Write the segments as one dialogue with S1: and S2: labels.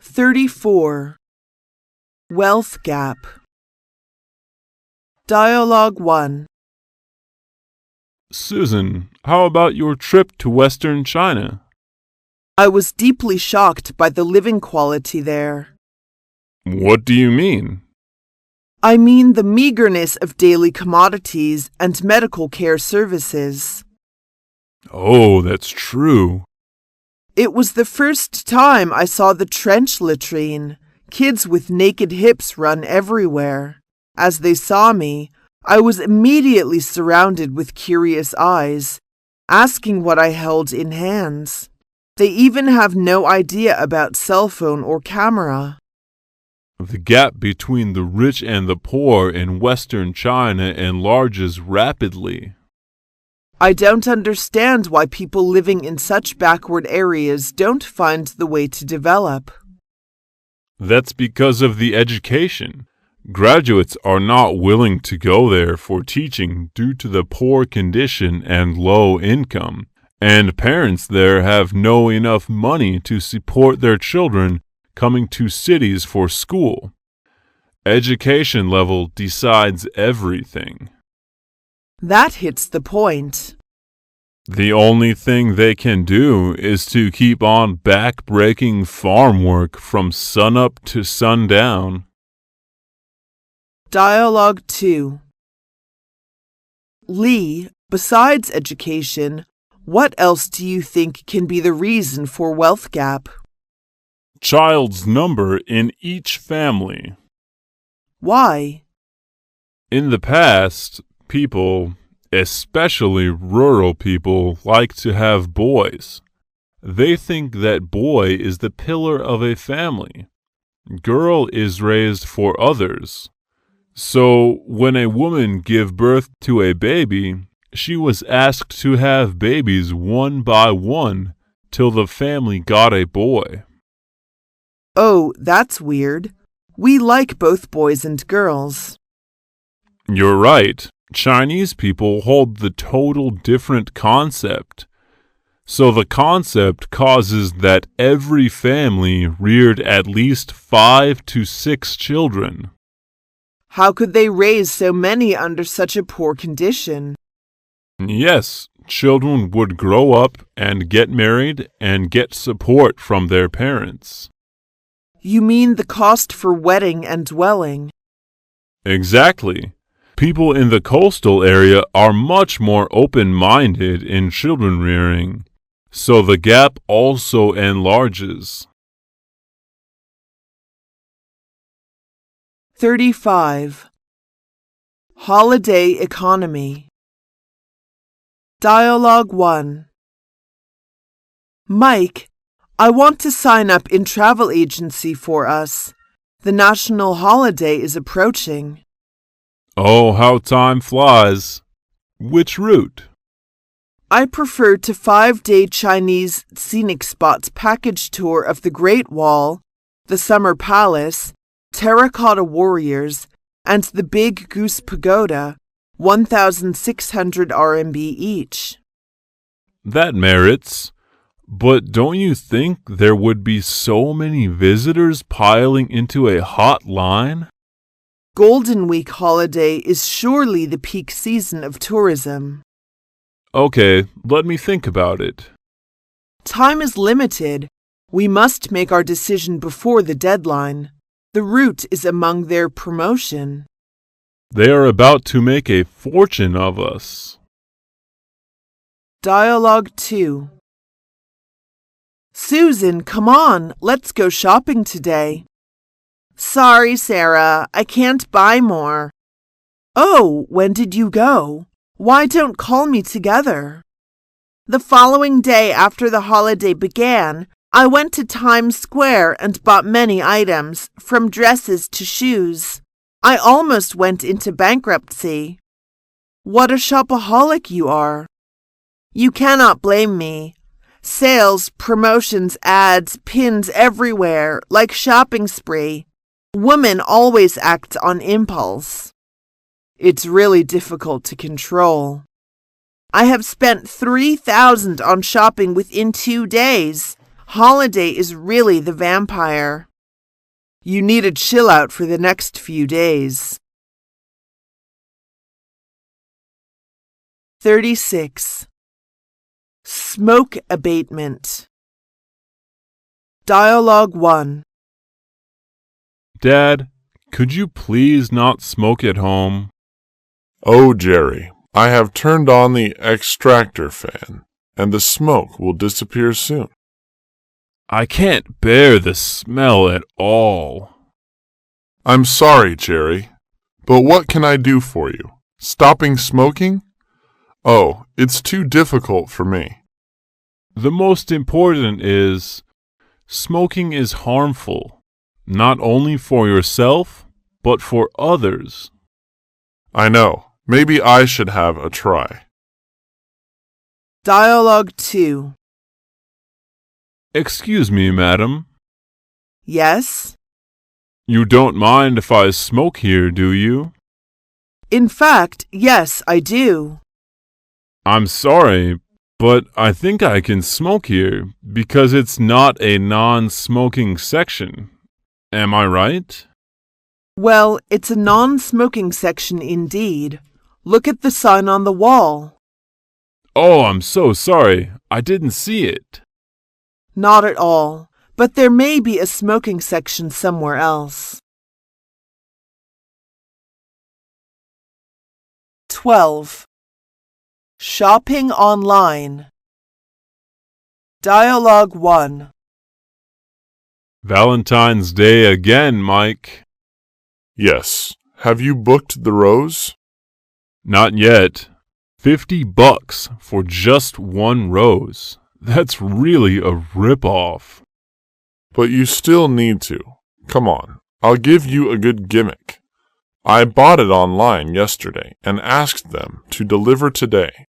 S1: 34. Wealth gap. Dialogue 1.
S2: Susan, how about your trip to Western China?
S1: I was deeply shocked by the living quality there.
S2: What do you mean?
S1: I mean the meagerness of daily commodities and medical care services.
S2: Oh, that's true.
S1: It was the first time I saw the trench latrine. Kids with naked hips run everywhere. As they saw me, I was immediately surrounded with curious eyes, asking what I held in hands. They even have no idea about cellphone or camera.
S2: The gap between the rich and the poor in Western China enlarges rapidly.
S1: I don't understand why people living in such backward areas don't find the way to develop.
S2: That's because of the education. Graduates are not willing to go there for teaching due to the poor condition and low income, and parents there have no enough money to support their children coming to cities for school. Education level decides everything.
S1: That hits the point.
S2: The only thing they can do is to keep on back-breaking farm work from sunup to sundown.
S1: Dialogue 2. Lee, besides education, what else do you think can be the reason for wealth gap?
S2: Child's number in each family.
S1: Why?
S2: In the past, people, especially rural people, like to have boys. They think that boy is the pillar of a family. Girl is raised for others. So when a woman gave birth to a baby, she was asked to have babies one by one till the family got a boy.
S1: Oh, that's weird. We like both boys and girls.
S2: You're right. Chinese people hold the total different concept. So the concept causes that every family reared at least 5 to 6 children.
S1: How could they raise so many under such a poor condition?
S2: Yes, children would grow up and get married and get support from their parents.
S1: You mean the cost for wedding and dwelling?
S2: Exactly. People in the coastal area are much more open-minded in children rearing, so the gap also enlarges.
S1: 35. Holiday economy. Dialogue 1. Mike, I want to sign up in travel agency for us. The national holiday is approaching.
S2: Oh, how time flies. Which route?
S1: I prefer to 5-day Chinese scenic spots package tour of the Great Wall, the Summer Palace, Terracotta Warriors, and the Big Goose Pagoda, 1,600 RMB each.
S2: That merits. But don't you think there would be so many visitors piling into a hot line?
S1: Golden Week holiday is surely the peak season of tourism.
S2: Okay, let me think about it.
S1: Time is limited. We must make our decision before the deadline. The route is among their promotion.
S2: They are about to make a fortune of us.
S1: Dialogue 2. Susan, come on, let's go shopping today. Sorry, Sarah, I can't buy more. Oh, when did you go? Why don't call me together? The following day after the holiday began, I went to Times Square and bought many items, from dresses to shoes. I almost went into bankruptcy. What a shopaholic you are. You cannot blame me. Sales, promotions, ads, pins everywhere, like shopping spree. Women always act on impulse. It's really difficult to control. I have spent 3,000 on shopping within 2 days. Holiday is really the vampire. You need a chill out for the next few days. 36. Smoke abatement. Dialogue 1.
S2: Dad, could you please not smoke at home?
S3: Oh, Jerry, I have turned on the extractor fan, and the smoke will disappear soon.
S2: I can't bear the smell at all.
S3: I'm sorry, Jerry, but what can I do for you? Stopping smoking? Oh, it's too difficult for me.
S2: The most important is, smoking is harmful, not only for yourself, but for others.
S3: I know. Maybe I should have a try.
S1: Dialogue 2.
S2: Excuse me, madam.
S1: Yes?
S2: You don't mind if I smoke here, do you?
S1: In fact, yes, I do.
S2: I'm sorry, but I think I can smoke here because it's not a non-smoking section. Am I right?
S1: Well, it's a non-smoking section indeed. Look at the sign on the wall.
S2: Oh, I'm so sorry. I didn't see it.
S1: Not at all, but there may be a smoking section somewhere else. 12. Shopping online. Dialogue 1.
S2: Valentine's Day again, Mike.
S3: Yes. Have you booked the rose?
S2: Not yet. $50 for just one rose. That's really a rip-off.
S3: But you still need to. Come on, I'll give you a good gimmick. I bought it online yesterday and asked them to deliver today.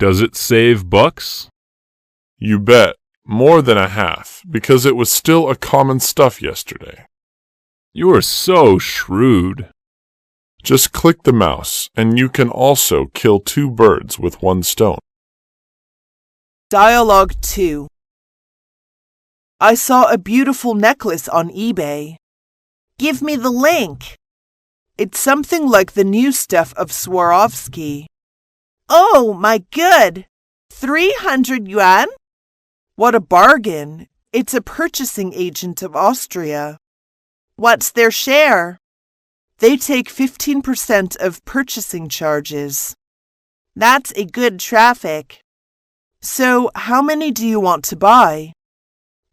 S2: Does it save bucks?
S3: You bet. More than a half, because it was still a common stuff yesterday.
S2: You are so shrewd.
S3: Just click the mouse, and you can also kill 2 birds with 1 stone.
S1: Dialogue 2. I saw a beautiful necklace on eBay. Give me the link. It's something like the new stuff of Swarovski. Oh, my good! 300 yuan? What a bargain! It's a purchasing agent of Austria. What's their share? They take 15% of purchasing charges. That's a good traffic. So, how many do you want to buy?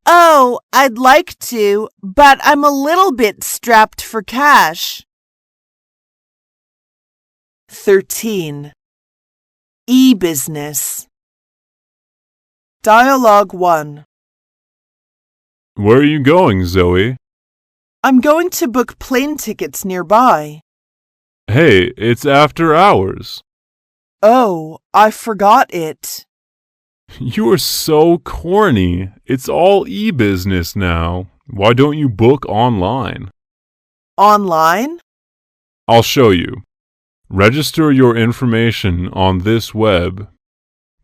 S1: Oh, I'd like to, but I'm a little bit strapped for cash. 13. E-business. Dialogue 1.
S2: Where are you going, Zoe?
S1: I'm going to book plane tickets nearby.
S2: Hey, it's after hours.
S1: Oh, I forgot it.
S2: You are so corny. It's all e-business now. Why don't you book online?
S1: Online?
S2: I'll show you. Register your information on this web.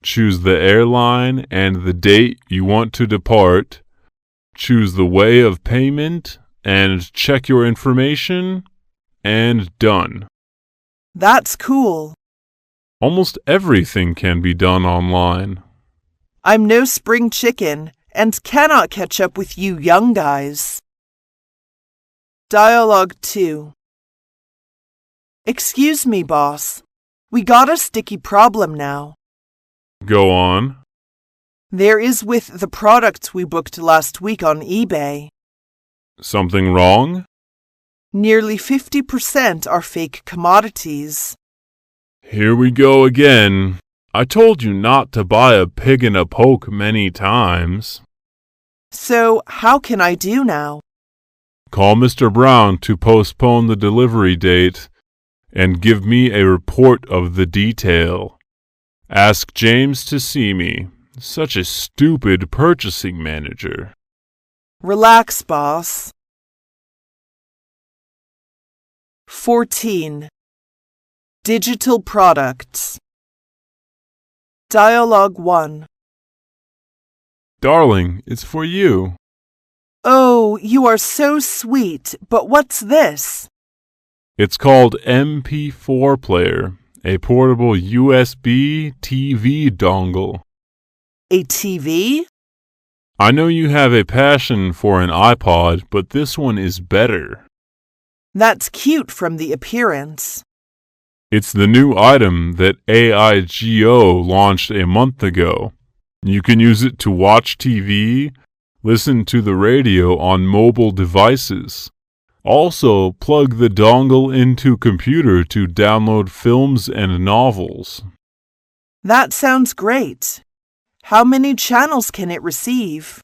S2: Choose the airline and the date you want to depart. Choose the way of payment and check your information, and done.
S1: That's cool.
S2: Almost everything can be done online.
S1: I'm no spring chicken and cannot catch up with you young guys. Dialogue 2. Excuse me, boss. We got a sticky problem now.
S2: Go on.
S1: There is with the products we booked last week on eBay.
S2: Something wrong?
S1: Nearly 50% are fake commodities.
S2: Here we go again. I told you not to buy a pig in a poke many times.
S1: So, how can I do now?
S2: Call Mr. Brown to postpone the delivery date and give me a report of the detail. Ask James to see me. Such a stupid purchasing manager.
S1: Relax, boss. 14. Digital products. Dialogue 1.
S2: Darling, it's for you.
S1: Oh, Oh, you are so sweet, but what's this?
S2: It's called MP4 player, a portable USB TV dongle.
S1: A TV?
S2: I know you have a passion for an iPod, but this one is better.
S1: That's cute from the appearance.
S2: It's the new item that AIGO launched a month ago. You can use it to watch TV, listen to the radio on mobile devices. Also, plug the dongle into computer to download films and novels.
S1: That sounds great. How many channels can it receive?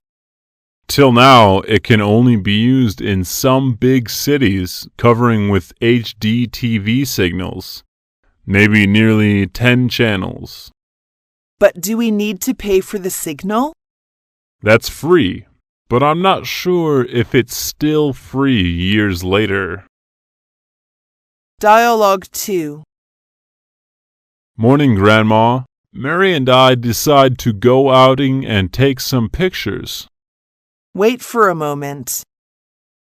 S2: Till now, it can only be used in some big cities covering with HD TV signals. Maybe nearly 10 channels.
S1: But do we need to pay for the signal?
S2: That's free, but I'm not sure if it's still free years later.
S1: Dialogue 2.
S2: Morning, Grandma. Mary and I decide to go outing and take some pictures.
S1: Wait for a moment.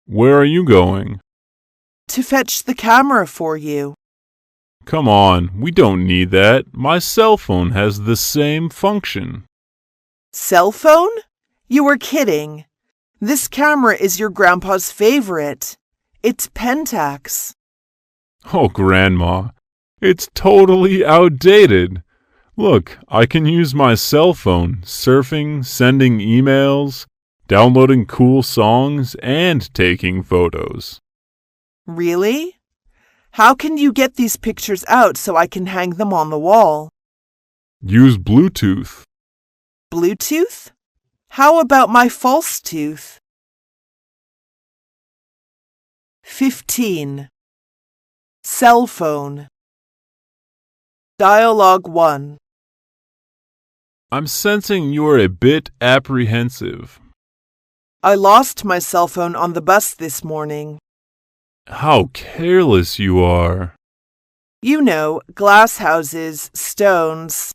S2: Where are you going?
S1: To fetch the camera for you.
S2: Come on, we don't need that. My cell phone has the same function.
S1: Cell phone? You were kidding. This camera is your grandpa's favorite. It's Pentax.
S2: Oh, Grandma, it's totally outdated. Look, I can use my cell phone, surfing, sending emails, downloading cool songs, and taking photos.
S1: Really? How can you get these pictures out so I can hang them on the wall?
S2: Use Bluetooth.
S1: Bluetooth? How about my false tooth? 15. Cell phone. Dialogue 1.
S2: I'm sensing you're a bit apprehensive.
S1: I lost my cell phone on the bus this morning.
S2: How careless you are.
S1: You know, glass houses, stones.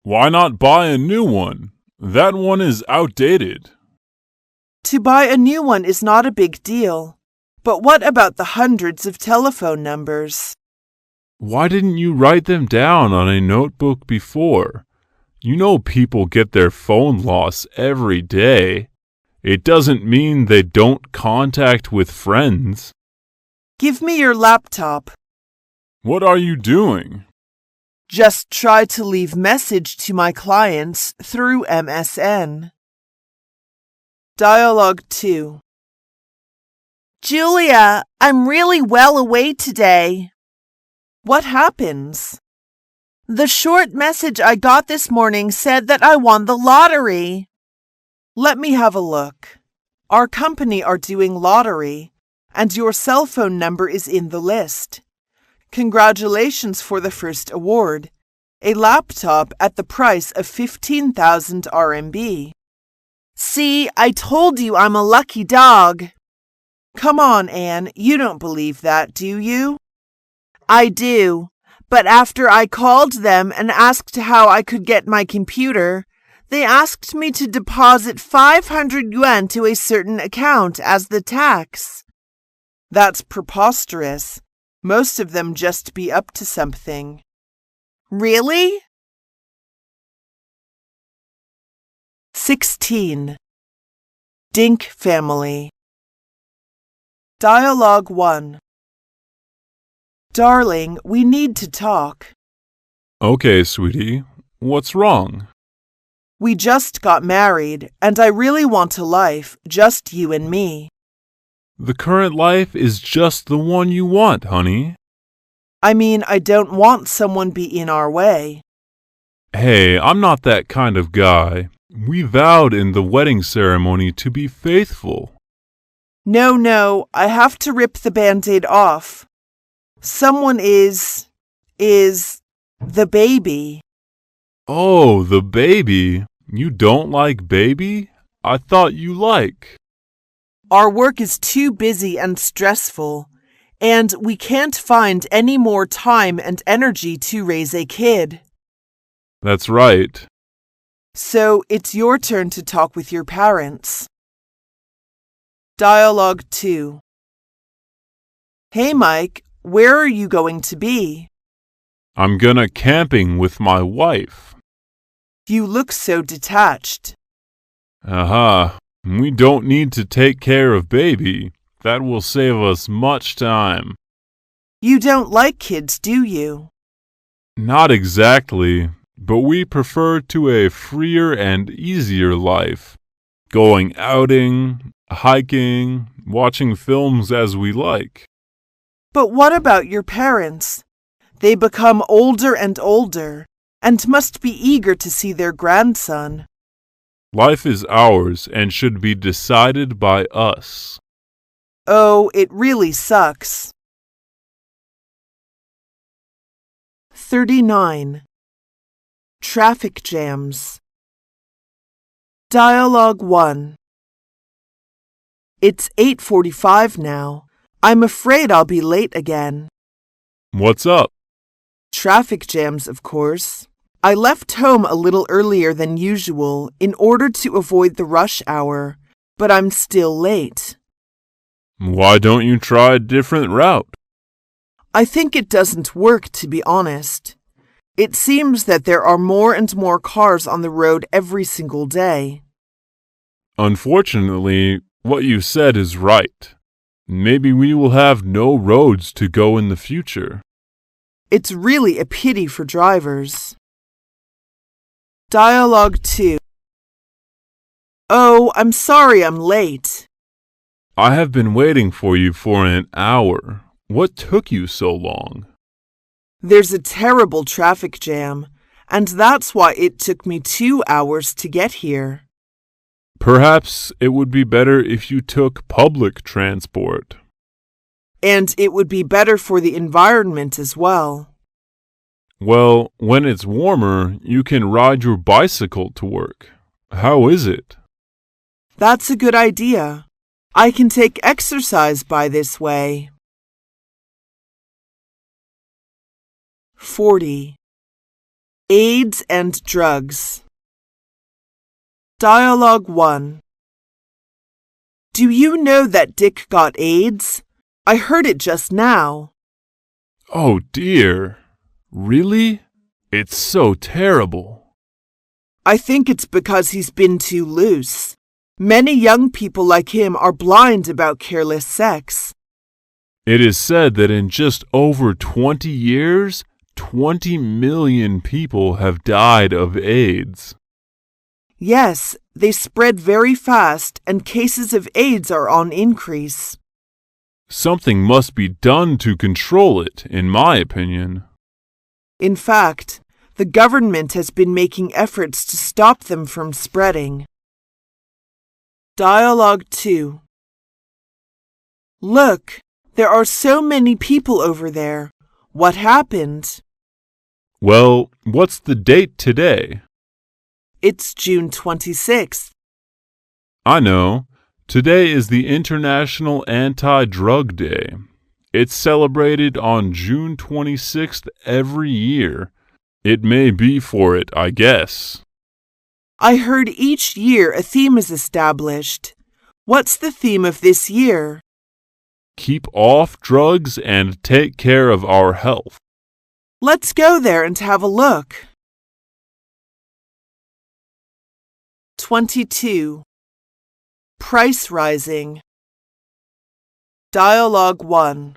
S2: Why not buy a new one? That one is outdated.
S1: To buy a new one is not a big deal. But what about the hundreds of telephone numbers?
S2: Why didn't you write them down on a notebook before? You know people get their phone lost every day. It doesn't mean they don't contact with friends.
S1: Give me your laptop.
S2: What are you doing?
S1: Just try to leave message to my clients through MSN. Dialogue 2. Julia, I'm really well away today. What happens? The short message I got this morning said that I won the lottery. Let me have a look. Our company are doing lottery, and your cell phone number is in the list. Congratulations for the first award, a laptop at the price of 15,000 RMB. See, I told you I'm a lucky dog. Come on, Anne, you don't believe that, do you? I do, but after I called them and asked how I could get my computer, they asked me to deposit 500 yuan to a certain account as the tax. That's preposterous. Most of them just be up to something. Really? 16. Dink family. Dialogue 1. Darling, we need to talk.
S2: Okay, sweetie. What's wrong?
S1: We just got married, and I really want a life, just you and me.
S2: The current life is just the one you want, honey.
S1: I mean, I don't want someone be in our way.
S2: Hey, I'm not that kind of guy. We vowed in the wedding ceremony to be faithful.
S1: No, I have to rip the Band-Aid off. Someone is the baby.
S2: Oh, the baby. You don't like baby? I thought you like.
S1: Our work is too busy and stressful, and we can't find any more time and energy to raise a kid.
S2: That's right.
S1: So it's your turn to talk with your parents. Dialogue 2. Hey Mike, where are you going to be?
S2: I'm gonna camping with my wife.
S1: You look so detached.
S2: Aha, we don't need to take care of baby. That will save us much time.
S1: You don't like kids, do you?
S2: Not exactly, but we prefer to a freer and easier life. Going outing, hiking, watching films as we like.
S1: But what about your parents? They become older and older, and must be eager to see their grandson.
S2: Life is ours and should be decided by us.
S1: Oh, it really sucks. 39. Traffic jams. Dialogue 1. It's 8:45 now. I'm afraid I'll be late again.
S2: What's up?
S1: Traffic jams, of course. I left home a little earlier than usual in order to avoid the rush hour, but I'm still late.
S2: Why don't you try a different route?
S1: I think it doesn't work, to be honest. It seems that there are more and more cars on the road every single day.
S2: Unfortunately, what you said is right. Maybe we will have no roads to go in the future.
S1: It's really a pity for drivers. Dialogue 2. Oh, I'm sorry I'm late.
S2: I have been waiting for you for an hour. What took you so long?
S1: There's a terrible traffic jam, and that's why it took me 2 hours to get here.
S2: Perhaps it would be better if you took public transport.
S1: And it would be better for the environment as well.
S2: Well, when it's warmer, you can ride your bicycle to work. How is it?
S1: That's a good idea. I can take exercise by this way. 40. AIDS and drugs. Dialogue 1. Do you know that Dick got AIDS? I heard it just now.
S2: Oh dear. Really? It's so terrible.
S1: I think it's because he's been too loose. Many young people like him are blind about careless sex.
S2: It is said that in just over 20 years, 20 million people have died of AIDS.
S1: Yes, they spread very fast and cases of AIDS are on increase.
S2: Something must be done to control it, in my opinion.
S1: In fact, the government has been making efforts to stop them from spreading. Dialogue 2. Look, there are so many people over there. What happened?
S2: Well, what's the date today?
S1: It's June 26th.
S2: I know. Today is the International Anti-Drug Day. It's celebrated on June 26th every year. It may be for it, I guess.
S1: I heard each year a theme is established. What's the theme of this year?
S2: Keep off drugs and take care of our health.
S1: Let's go there and have a look. 22. Price rising. Dialogue 1.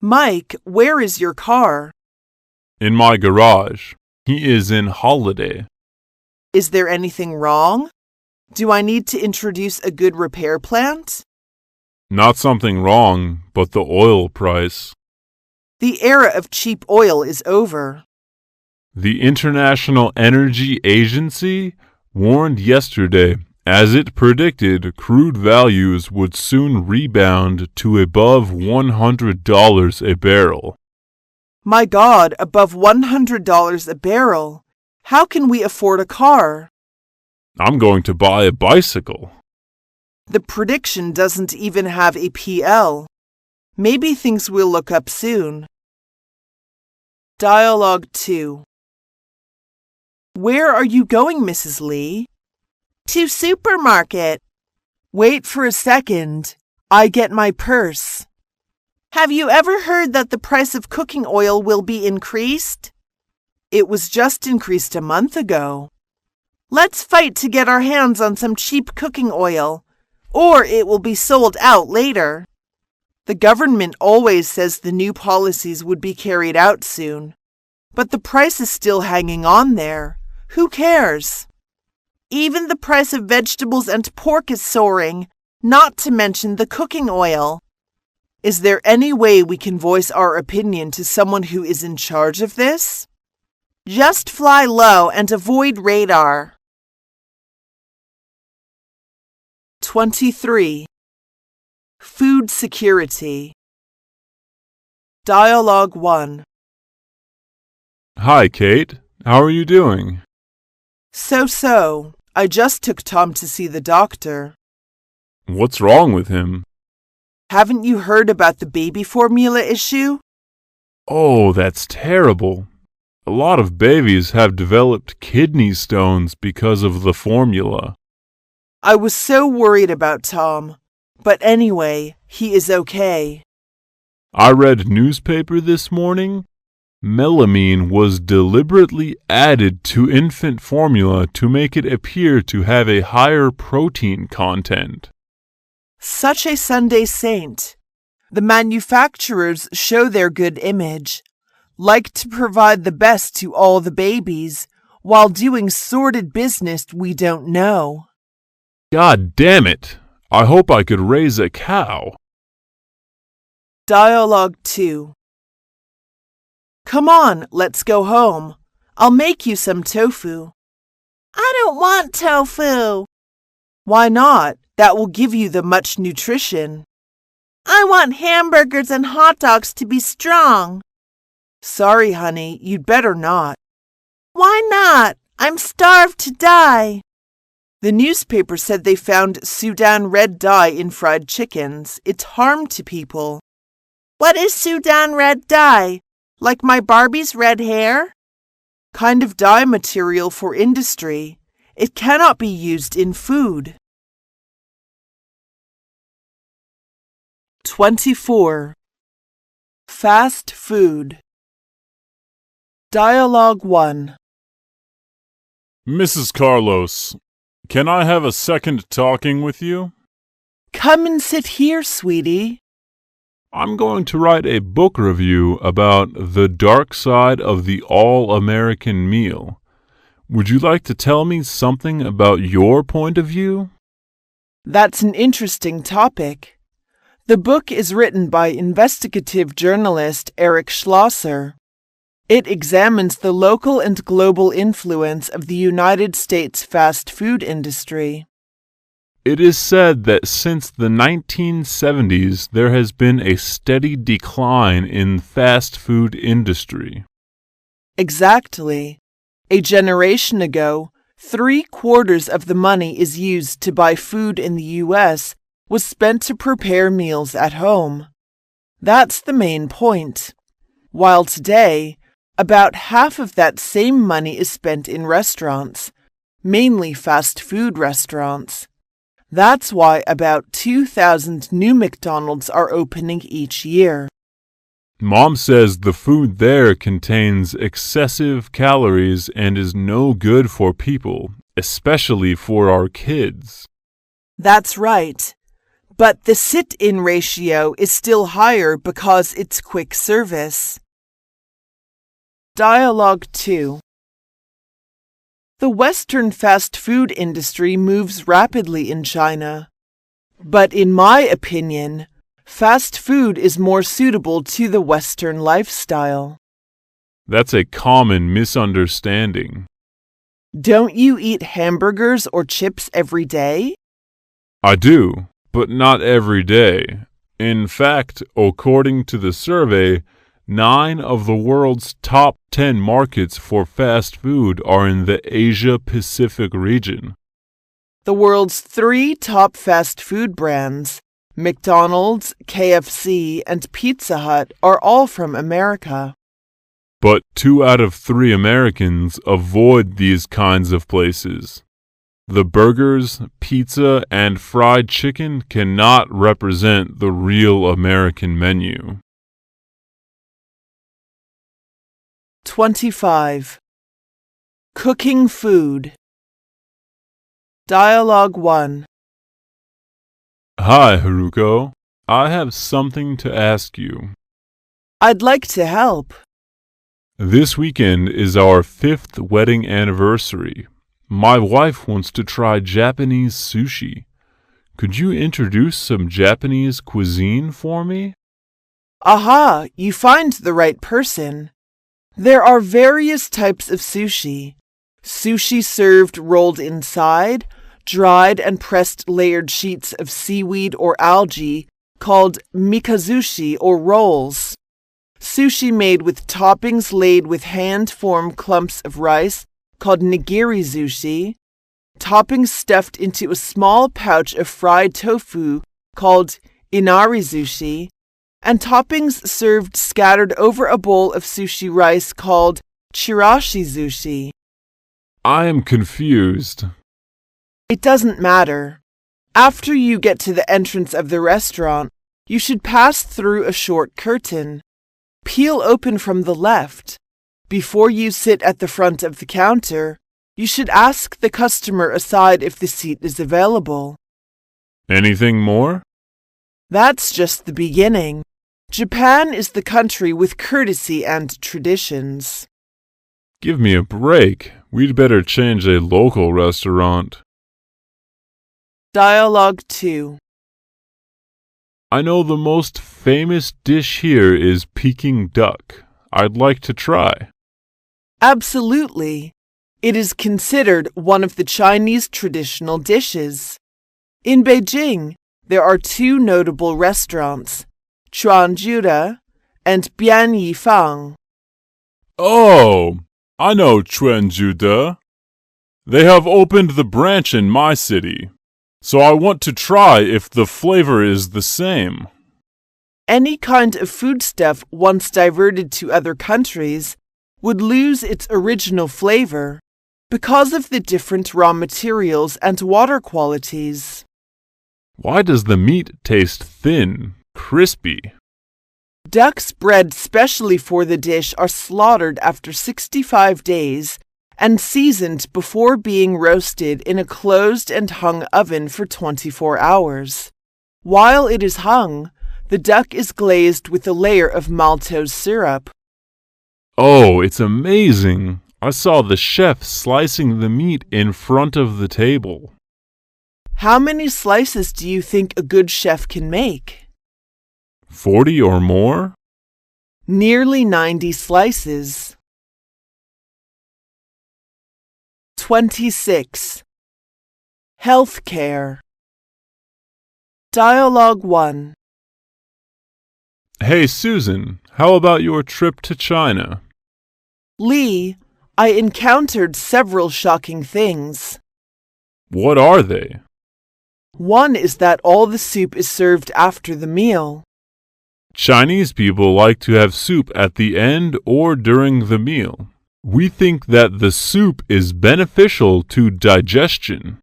S1: Mike, where is your car?
S2: In my garage. He is in holiday.
S1: Is there anything wrong? Do I need to introduce a good repair plant?
S2: Not something wrong, but the oil price.
S1: The era of cheap oil is over.
S2: The International Energy Agency warned yesterday, as it predicted crude values would soon rebound to above $100 a barrel.
S1: My God, above $100 a barrel. How can we afford a car?
S2: I'm going to buy a bicycle.
S1: The prediction doesn't even have a PL. Maybe things will look up soon. Dialogue 2. Where are you going, Mrs. Lee? To supermarket. Wait for a second. I get my purse. Have you ever heard that the price of cooking oil will be increased? It was just increased a month ago. Let's fight to get our hands on some cheap cooking oil, or it will be sold out later. The government always says the new policies would be carried out soon, but the price is still hanging on there. Who cares? Even the price of vegetables and pork is soaring, not to mention the cooking oil. Is there any way we can voice our opinion to someone who is in charge of this? Just fly low and avoid radar. 23. Food security. Dialogue 1.
S2: Hi, Kate. How are you doing?
S1: So. I just took Tom to see the doctor.
S2: What's wrong with him?
S1: Haven't you heard about the baby formula issue?
S2: Oh, that's terrible. A lot of babies have developed kidney stones because of the formula.
S1: I was so worried about Tom, but anyway, he is okay.
S2: I read newspaper this morning. Melamine was deliberately added to infant formula to make it appear to have a higher protein content.
S1: Such a Sunday saint. The manufacturers show their good image, like to provide the best to all the babies, while doing sordid business we don't know.
S2: God damn it! I hope I could raise a cow.
S1: Dialogue 2. Come on, let's go home. I'll make you some tofu. I don't want tofu. Why not? That will give you the much nutrition. I want hamburgers and hot dogs to be strong. Sorry, honey, you'd better not. Why not? I'm starved to die. The newspaper said they found Sudan red dye in fried chickens. It's harm to people. What is Sudan red dye? Like my Barbie's red hair? Kind of dye material for industry. It cannot be used in food. 24. Fast food. Dialogue 1.
S2: Mrs. Carlos, can I have a second talking with you?
S1: Come and sit here, sweetie.
S2: I'm going to write a book review about the dark side of the all-American meal. Would you like to tell me something about your point of view?
S1: That's an interesting topic. The book is written by investigative journalist Eric Schlosser. It examines the local and global influence of the United States fast food industry.
S2: It is said that since the 1970s, there has been a steady decline in fast food industry.
S1: Exactly. A generation ago, 3/4 of the money is used to buy food in the U.S. was spent to prepare meals at home. That's the main point. While today, about half of that same money is spent in restaurants, mainly fast food restaurants. That's why about 2,000 new McDonald's are opening each year.
S2: Mom says the food there contains excessive calories and is no good for people, especially for our kids.
S1: That's right. But the sit-in ratio is still higher because it's quick service. Dialogue 2. The Western fast food industry moves rapidly in China. But in my opinion, fast food is more suitable to the Western lifestyle.
S2: That's a common misunderstanding.
S1: Don't you eat hamburgers or chips every day?
S2: I do, but not every day. In fact, according to the survey, 9 of the world's top 10 markets for fast food are in the Asia-Pacific region.
S1: The world's 3 top fast food brands, McDonald's, KFC, and Pizza Hut, are all from America.
S2: But 2 out of 3 Americans avoid these kinds of places. The burgers, pizza, and fried chicken cannot represent the real American menu.
S1: 25. Cooking food. Dialogue 1.
S2: Hi, Haruko. I have something to ask you.
S1: I'd like to help.
S2: This weekend is our 5th wedding anniversary. My wife wants to try Japanese sushi. Could you introduce some Japanese cuisine for me?
S1: Aha, you find the right person. There are various types of sushi. Sushi served rolled inside, dried and pressed layered sheets of seaweed or algae called mikazushi or rolls. Sushi made with toppings laid with hand-formed clumps of rice called nigiri sushi. Toppings stuffed into a small pouch of fried tofu called inari sushi. And toppings served scattered over a bowl of sushi rice called chirashi sushi.
S2: I am confused.
S1: It doesn't matter. After you get to the entrance of the restaurant, you should pass through a short curtain. Peel open from the left. Before you sit at the front of the counter, you should ask the customer aside if the seat is available.
S2: Anything more?
S1: That's just the beginning. Japan is the country with courtesy and traditions.
S2: Give me a break. We'd better change a local restaurant.
S1: Dialogue 2.
S2: I know the most famous dish here is Peking duck. I'd like to try.
S1: Absolutely. It is considered one of the Chinese traditional dishes. In Beijing, there are 2 notable restaurants, Chuanjuda and Bian Yifang.
S2: Oh, I know Chuanjuda. They have opened the branch in my city, so I want to try if the flavor is the same.
S1: Any kind of foodstuff once diverted to other countries would lose its original flavor because of the different raw materials and water qualities.
S2: Why does the meat taste thin, crispy?
S1: Ducks bred specially for the dish are slaughtered after 65 days and seasoned before being roasted in a closed and hung oven for 24 hours. While it is hung, the duck is glazed with a layer of maltose syrup.
S2: Oh, it's amazing. I saw the chef slicing the meat in front of the table.
S1: How many slices do you think a good chef can make?
S2: 40 or more?
S1: Nearly 90 slices. 26. Healthcare. Dialogue 1.
S2: Hey, Susan, how about your trip to China?
S1: Lee, I encountered several shocking things.
S2: What are they?
S1: One is that all the soup is served after the meal.
S2: Chinese people like to have soup at the end or during the meal. We think that the soup is beneficial to digestion.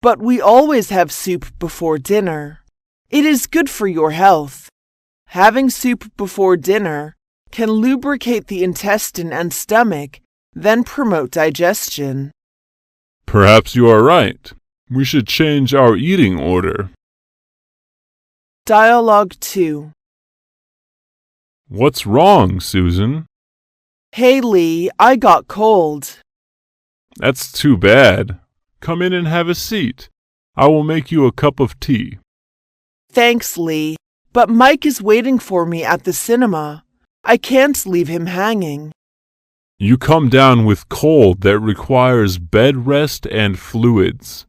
S1: But we always have soup before dinner. It is good for your health. Having soup before dinner can lubricate the intestine and stomach, then promote digestion.
S2: Perhaps you are right. We should change our eating order.
S1: Dialogue 2.
S2: What's wrong, Susan?
S1: Hey Lee, I got cold.
S2: That's too bad. Come in and have a seat. I will make you a cup of tea.
S1: Thanks, Lee, but Mike is waiting for me at the cinema. I can't leave him hanging.
S2: You come down with cold that requires bed rest and fluids.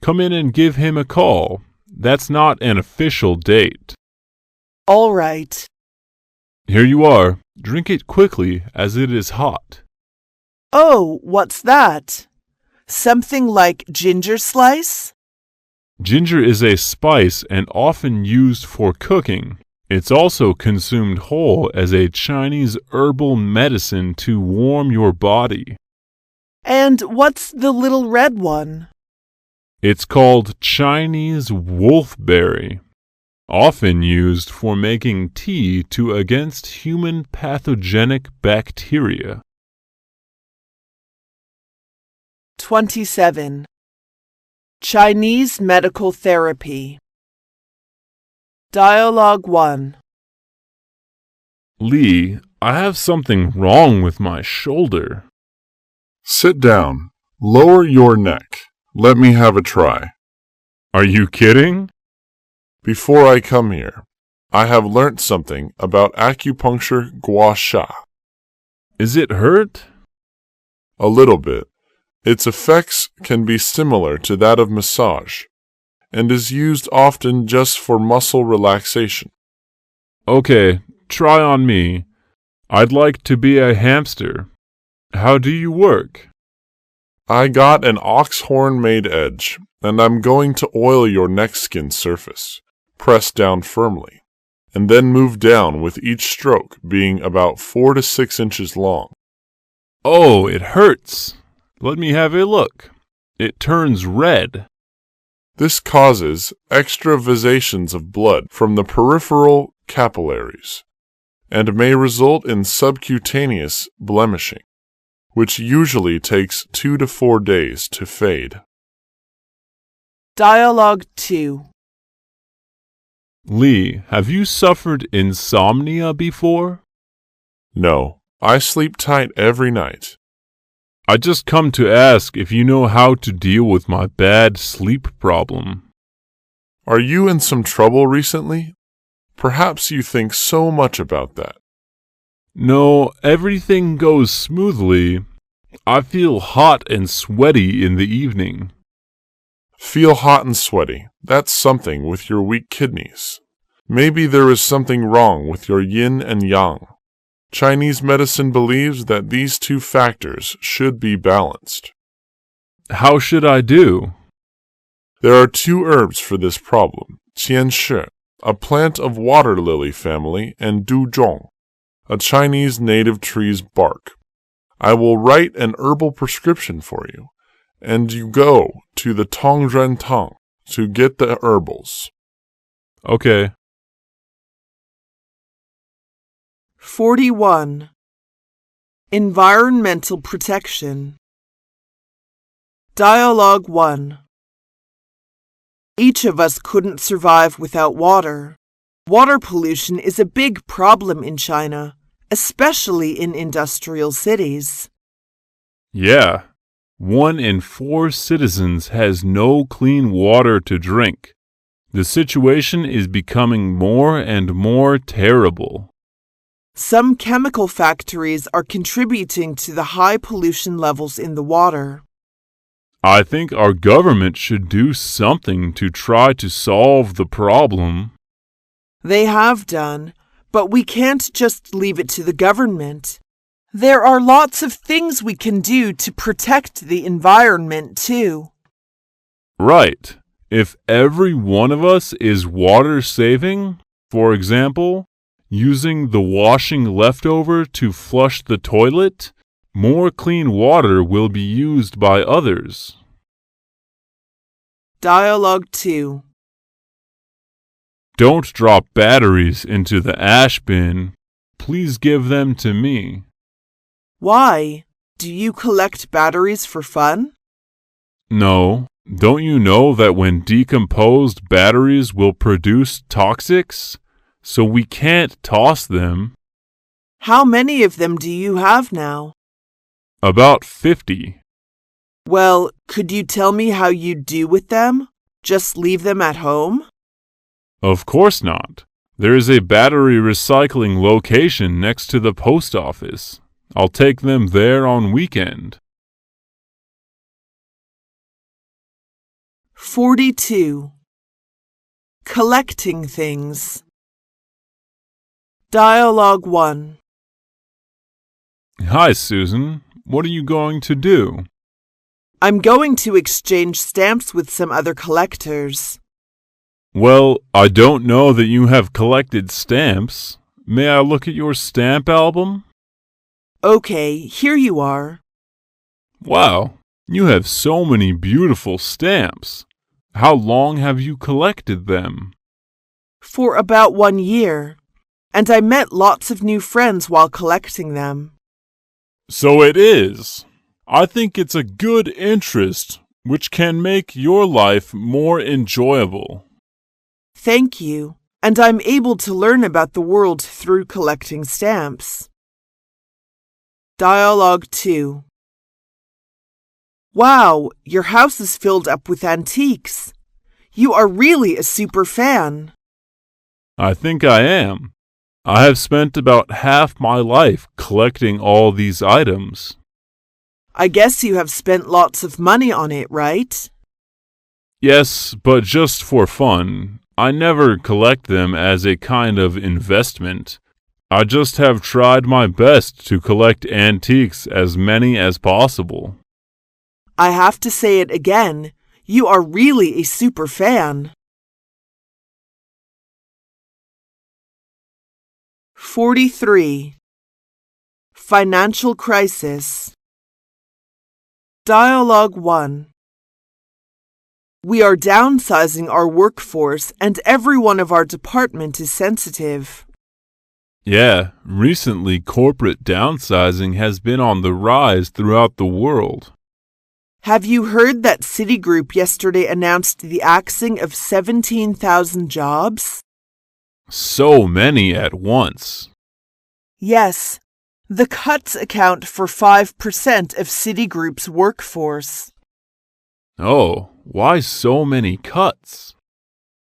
S2: Come in and give him a call. That's not an official date.
S1: All right.
S2: Here you are. Drink it quickly, as it is hot.
S1: Oh, what's that? Something like ginger slice?
S2: Ginger is a spice and often used for cooking. It's also consumed whole as a Chinese herbal medicine to warm your body.
S1: And what's the little red one?
S2: It's called Chinese wolfberry, often used for making tea to against human pathogenic bacteria.
S1: 27. Chinese medical therapy. Dialogue 1.
S2: Lee, I have something wrong with my shoulder.
S3: Sit down. Lower your neck. Let me have a try.
S2: Are you kidding?
S3: Before I come here, I have learnt something about acupuncture gua sha.
S2: Is it hurt?
S3: A little bit. Its effects can be similar to that of massage, and is used often just for muscle relaxation.
S2: Okay, try on me. I'd like to be a hamster. How do you work?
S3: I got an ox horn made edge, and I'm going to oil your neck skin surface. Press down firmly, and then move down with each stroke being about 4 to 6 inches long.
S2: Oh, it hurts. Let me have a look. It turns red.
S3: This causes extravasations of blood from the peripheral capillaries, and may result in subcutaneous blemishing, which usually takes 2 to 4 days to fade.
S1: Dialogue 2.
S2: Lee, have you suffered insomnia before?
S3: No, I sleep tight every night.
S2: I just come to ask if you know how to deal with my bad sleep problem.
S3: Are you in some trouble recently? Perhaps you think so much about that.
S2: No, everything goes smoothly. I feel hot and sweaty in the evening.
S3: Feel hot and sweaty. That's something with your weak kidneys. Maybe there is something wrong with your yin and yang. Chinese medicine believes that these two factors should be balanced.
S2: How should I do?
S3: There are 2 herbs for this problem: qianshi, a plant of water lily family, and duzhong, a Chinese native tree's bark. I will write an herbal prescription for you, and you go to the Tongren Tong to get the herbals.
S2: Okay.
S1: 41. Environmental protection. Dialogue 1. Each of us couldn't survive without water. Water pollution is a big problem in China, especially in industrial cities.
S2: Yeah. 1 in 4 citizens has no clean water to drink. The situation is becoming more and more terrible.
S1: Some chemical factories are contributing to the high pollution levels in the water.
S2: I think our government should do something to try to solve the problem.
S1: They have done, but we can't just leave it to the government. There are lots of things we can do to protect the environment, too.
S2: Right. If every one of us is water saving, for example, using the washing leftover to flush the toilet, more clean water will be used by others.
S1: Dialogue 2.
S2: Don't drop batteries into the ash bin. Please give them to me.
S1: Why? Do you collect batteries for fun?
S2: No. Don't you know that when decomposed batteries will produce toxics? So we can't toss them.
S1: How many of them do you have now?
S2: About 50.
S1: Well, could you tell me how you do with them? Just leave them at home?
S2: Of course not. There is a battery recycling location next to the post office. I'll take them there on weekend.
S1: 42. Collecting things. Dialogue 1.
S2: Hi, Susan. What are you going to do?
S1: I'm going to exchange stamps with some other collectors.
S2: Well, I don't know that you have collected stamps. May I look at your stamp album?
S1: Okay, here you are.
S2: Wow, you have so many beautiful stamps. How long have you collected them?
S1: For about 1 year, and I met lots of new friends while collecting them.
S2: So it is. I think it's a good interest which can make your life more enjoyable.
S1: Thank you, and I'm able to learn about the world through collecting stamps. Dialogue 2. Wow, your house is filled up with antiques. You are really a super fan.
S2: I think I am. I have spent about half my life collecting all these items.
S1: I guess you have spent lots of money on it, right?
S2: Yes, but just for fun. I never collect them as a kind of investment. I just have tried my best to collect antiques as many as possible.
S1: I have to say it again. You are really a super fan. 43. Financial crisis. Dialogue 1. We are downsizing our workforce and every one of our department is sensitive.
S2: Yeah, recently corporate downsizing has been on the rise throughout the world.
S1: Have you heard that Citigroup yesterday announced the axing of 17,000 jobs?
S2: So many at once.
S1: Yes, the cuts account for 5% of Citigroup's workforce.
S2: Oh, why so many cuts?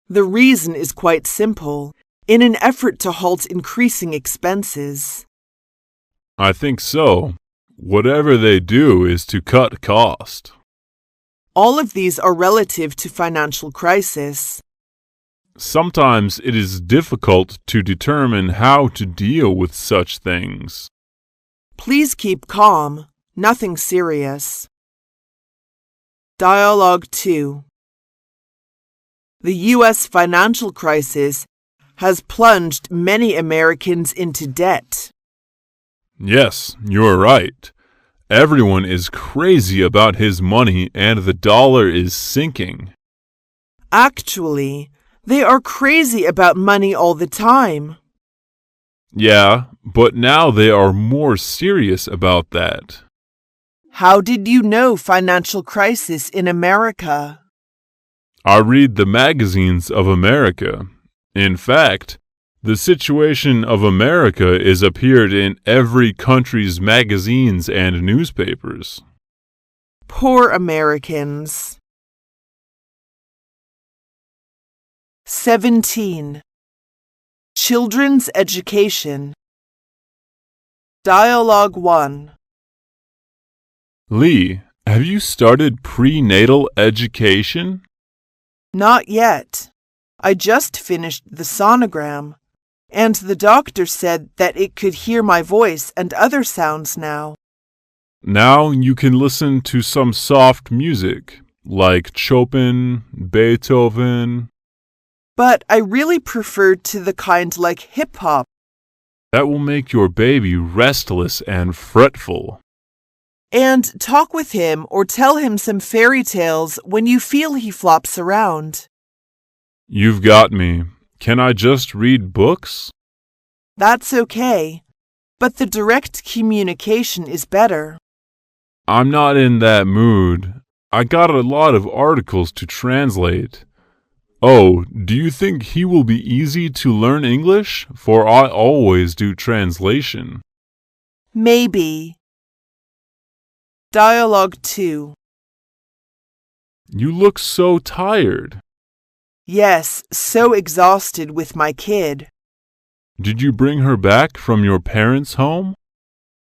S1: The reason is quite simple. In an effort to halt increasing expenses.
S2: I think so. Whatever they do is to cut cost.
S1: All of these are relative to financial crisis.
S2: Sometimes it is difficult to determine how to deal with such things.
S1: Please keep calm. Nothing serious. Dialogue 2. The U.S. financial crisis has plunged many Americans into debt.
S2: Yes, you're right. Everyone is crazy about his money and the dollar is sinking.
S1: Actually, they are crazy about money all the time.
S2: Yeah, but now they are more serious about that.
S1: How did you know financial crisis in America?
S2: I read the magazines of America. In fact, the situation of America is appeared in every country's magazines and newspapers.
S1: Poor Americans. 17. Children's education. Dialogue 1.
S2: Lee, have you started prenatal education?
S1: Not yet. I just finished the sonogram, and the doctor said that it could hear my voice and other sounds now.
S2: Now you can listen to some soft music, like Chopin, Beethoven.
S1: But I really preferred to the kind like hip-hop.
S2: That will make your baby restless and fretful.
S1: And talk with him or tell him some fairy tales when you feel he flops around.
S2: You've got me. Can I just read books?
S1: That's okay, but the direct communication is better.
S2: I'm not in that mood. I got a lot of articles to translate. Oh, do you think he will be easy to learn English? For I always do translation.
S1: Maybe. Dialogue 2.
S2: You look so tired.
S1: Yes, so exhausted with my kid.
S2: Did you bring her back from your parents' home?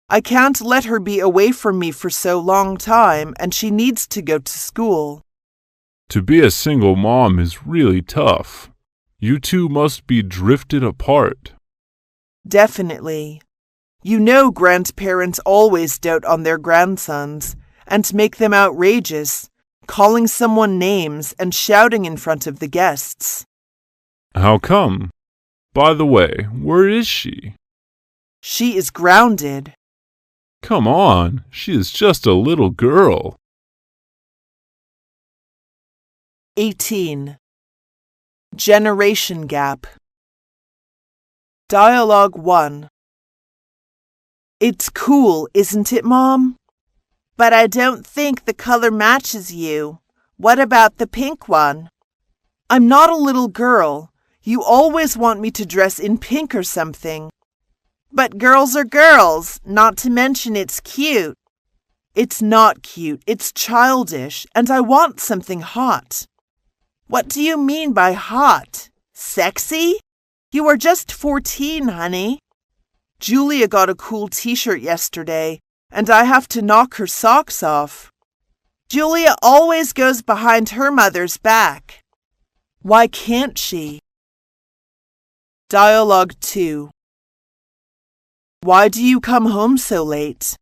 S1: I can't let her be away from me for so long time, and she needs to go to school.
S2: To be a single mom is really tough. You two must be drifted apart.
S1: Definitely. You know grandparents always dote on their grandsons and make them outrageous, calling someone names and shouting in front of the guests.
S2: How come? By the way, where is she?
S1: She is grounded.
S2: Come on, she is just a little girl.
S1: 18. Generation gap. Dialogue 1. It's cool, isn't it, Mom? But I don't think the color matches you. What about the pink one? I'm not a little girl. You always want me to dress in pink or something. But girls are girls, not to mention it's cute. It's not cute, it's childish, and I want something hot. What do you mean by hot? Sexy? You are just 14, honey. Julia got a cool t-shirt yesterday, and I have to knock her socks off. Julia always goes behind her mother's back. Why can't she? Dialogue 2. Why do you come home so late?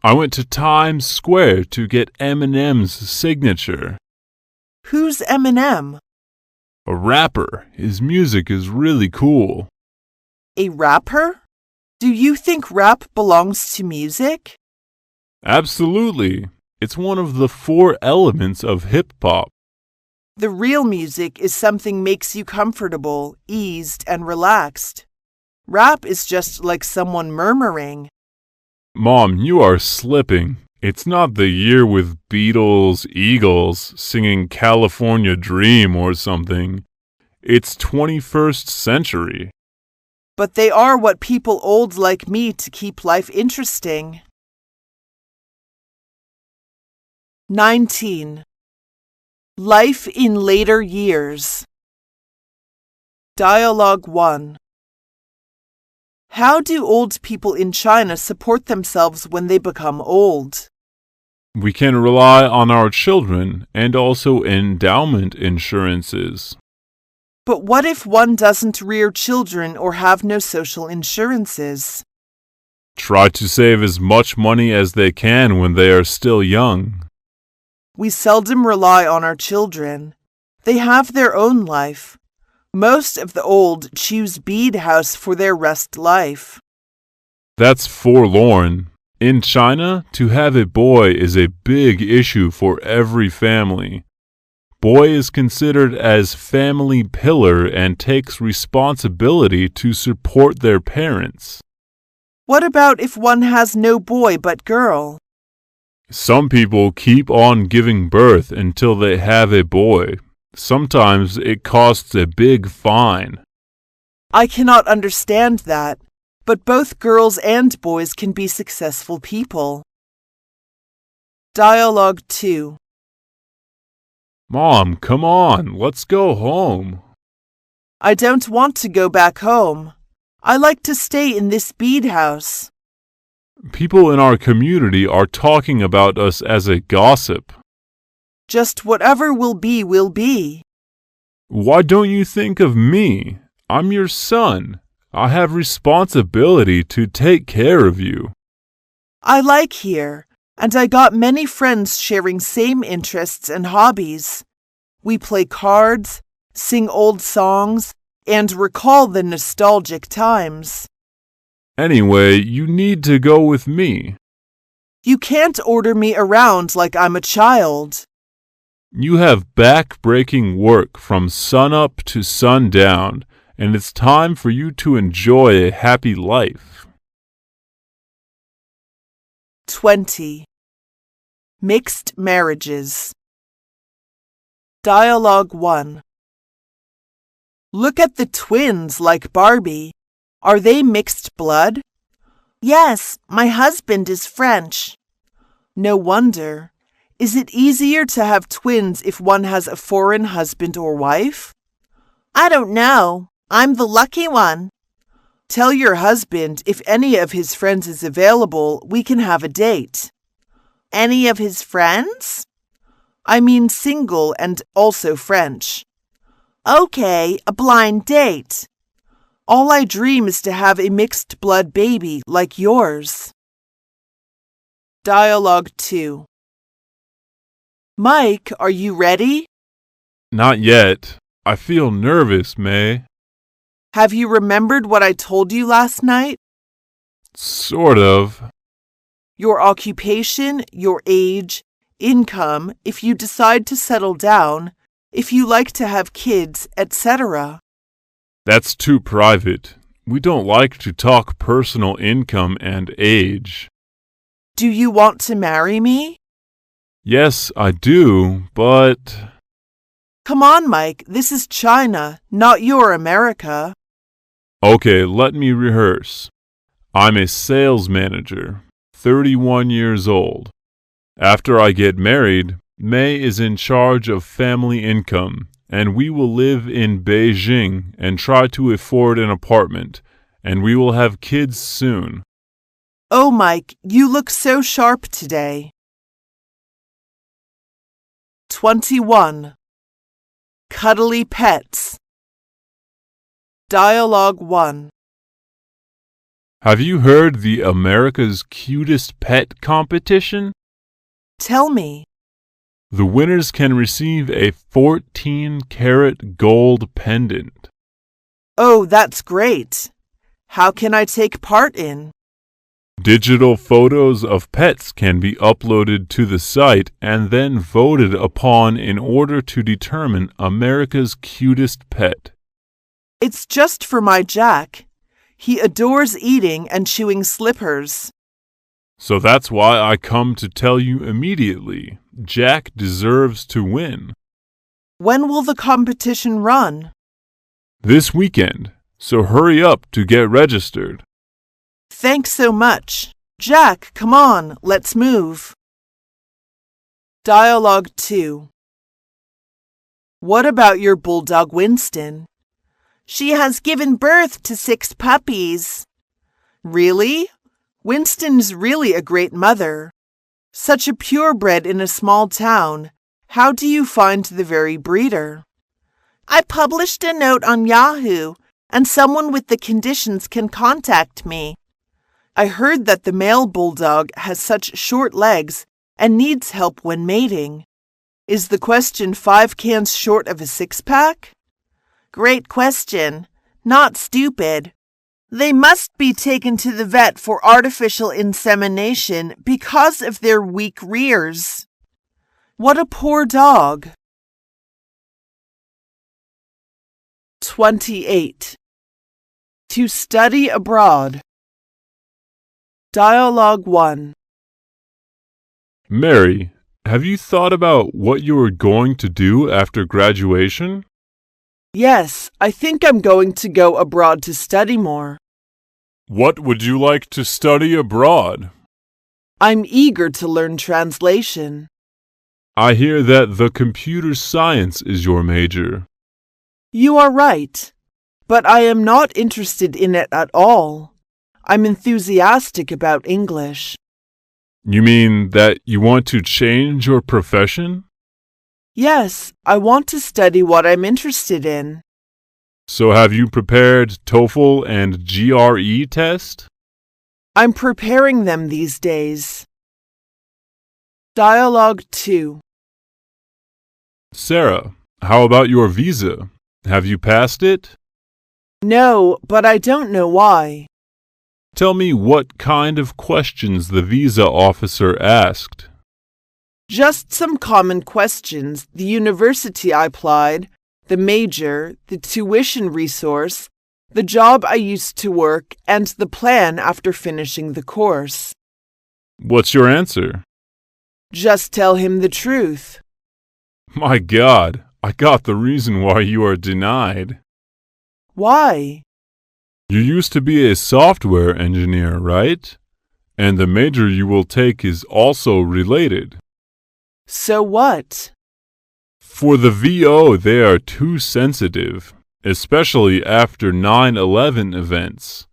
S2: I went to Times Square to get Eminem's signature.
S1: Who's Eminem?
S2: A rapper. His music is really cool.
S1: A rapper? Do you think rap belongs to music?
S2: Absolutely. It's one of the 4 elements of hip-hop.
S1: The real music is something makes you comfortable, eased, and relaxed. Rap is just like someone murmuring.
S2: Mom, you are slipping. It's not the year with Beatles, Eagles singing California Dream or something. It's 21st century.
S1: But they are what people old like me to keep life interesting. 19. Life in later years. Dialogue 1. How do old people in China support themselves when they become old?
S2: We can rely on our children and also endowment insurances.
S1: But what if one doesn't rear children or have no social insurances?
S2: Try to save as much money as they can when they are still young.
S1: We seldom rely on our children. They have their own life. Most of the old choose bead house for their rest life.
S2: That's forlorn. In China, to have a boy is a big issue for every family. Boy is considered as family pillar and takes responsibility to support their parents.
S1: What about if one has no boy but girl?
S2: Some people keep on giving birth until they have a boy. Sometimes it costs a big fine.
S1: I cannot understand that, but both girls and boys can be successful people. Dialogue 2.
S2: Mom, come on, let's go home.
S1: I don't want to go back home. I like to stay in this bead house.
S2: People in our community are talking about us as a gossip.
S1: Just whatever will be, will be.
S2: Why don't you think of me? I'm your son. I have responsibility to take care of you.
S1: I like here, and I got many friends sharing same interests and hobbies. We play cards, sing old songs, and recall the nostalgic times.
S2: Anyway, you need to go with me.
S1: You can't order me around like I'm a child.
S2: You have back-breaking work from sunup to sundown, and it's time for you to enjoy a happy life.
S1: 20. Mixed marriages. Dialogue 1. Look at the twins like Barbie. Are they mixed blood? Yes, my husband is French. No wonder. Is it easier to have twins if one has a foreign husband or wife? I don't know. I'm the lucky one. Tell your husband if any of his friends is available, we can have a date. Any of his friends? I mean single and also French. Okay, a blind date. All I dream is to have a mixed blood baby like yours. Dialogue 2. Mike, are you ready?
S2: Not yet. I feel nervous, May.
S1: Have you remembered what I told you last night?
S2: Sort of.
S1: Your occupation, your age, income, if you decide to settle down, if you like to have kids, etc.
S2: That's too private. We don't like to talk personal income and age.
S1: Do you want to marry me?
S2: Yes, I do, but...
S1: Come on, Mike, this is China, not your America.
S2: Okay, let me rehearse. I'm a sales manager, 31 years old. After I get married, May is in charge of family income, and we will live in Beijing and try to afford an apartment, and we will have kids soon.
S1: Oh, Mike, you look so sharp today. 21. Cuddly pets. Dialogue 1.
S2: Have you heard the America's Cutest Pet competition?
S1: Tell me.
S2: The winners can receive a 14-karat gold pendant.
S1: Oh, that's great. How can I take part in?
S2: Digital photos of pets can be uploaded to the site and then voted upon in order to determine America's cutest pet.
S1: It's just for my Jack. He adores eating and chewing slippers.
S2: So that's why I come to tell you immediately. Jack deserves to win.
S1: When will the competition run?
S2: This weekend, so hurry up to get registered.
S1: Thanks so much. Jack, come on, let's move. Dialogue 2. What about your bulldog Winston? She has given birth to 6 puppies. Really? Winston's really a great mother. Such a purebred in a small town. How do you find the very breeder? I published a note on Yahoo, and someone with the conditions can contact me. I heard that the male bulldog has such short legs and needs help when mating. Is the question 5 cans short of a 6-pack? Great question. Not stupid. They must be taken to the vet for artificial insemination because of their weak rears. What a poor dog. 28. To study abroad. Dialogue 1.
S2: Mary, have you thought about what you are going to do after graduation?
S1: Yes, I think I'm going to go abroad to study more.
S2: What would you like to study abroad?
S1: I'm eager to learn translation.
S2: I hear that the computer science is your major.
S1: You are right, but I am not interested in it at all. I'm enthusiastic about English.
S2: You mean that you want to change your profession?
S1: Yes, I want to study what I'm interested in.
S2: So have you prepared TOEFL and GRE test?
S1: I'm preparing them these days. Dialogue 2.
S2: Sarah, how about your visa? Have you passed it?
S1: No, but I don't know why.
S2: Tell me what kind of questions the visa officer asked.
S1: Just some common questions: the university I applied, the major, the tuition resource, the job I used to work, and the plan after finishing the course.
S2: What's your answer?
S1: Just tell him the truth.
S2: My God, I got the reason why you are denied.
S1: Why?
S2: You used to be a software engineer, right? And the major you will take is also related.
S1: So what?
S2: For the VO, they are too sensitive, especially after 9/11 events.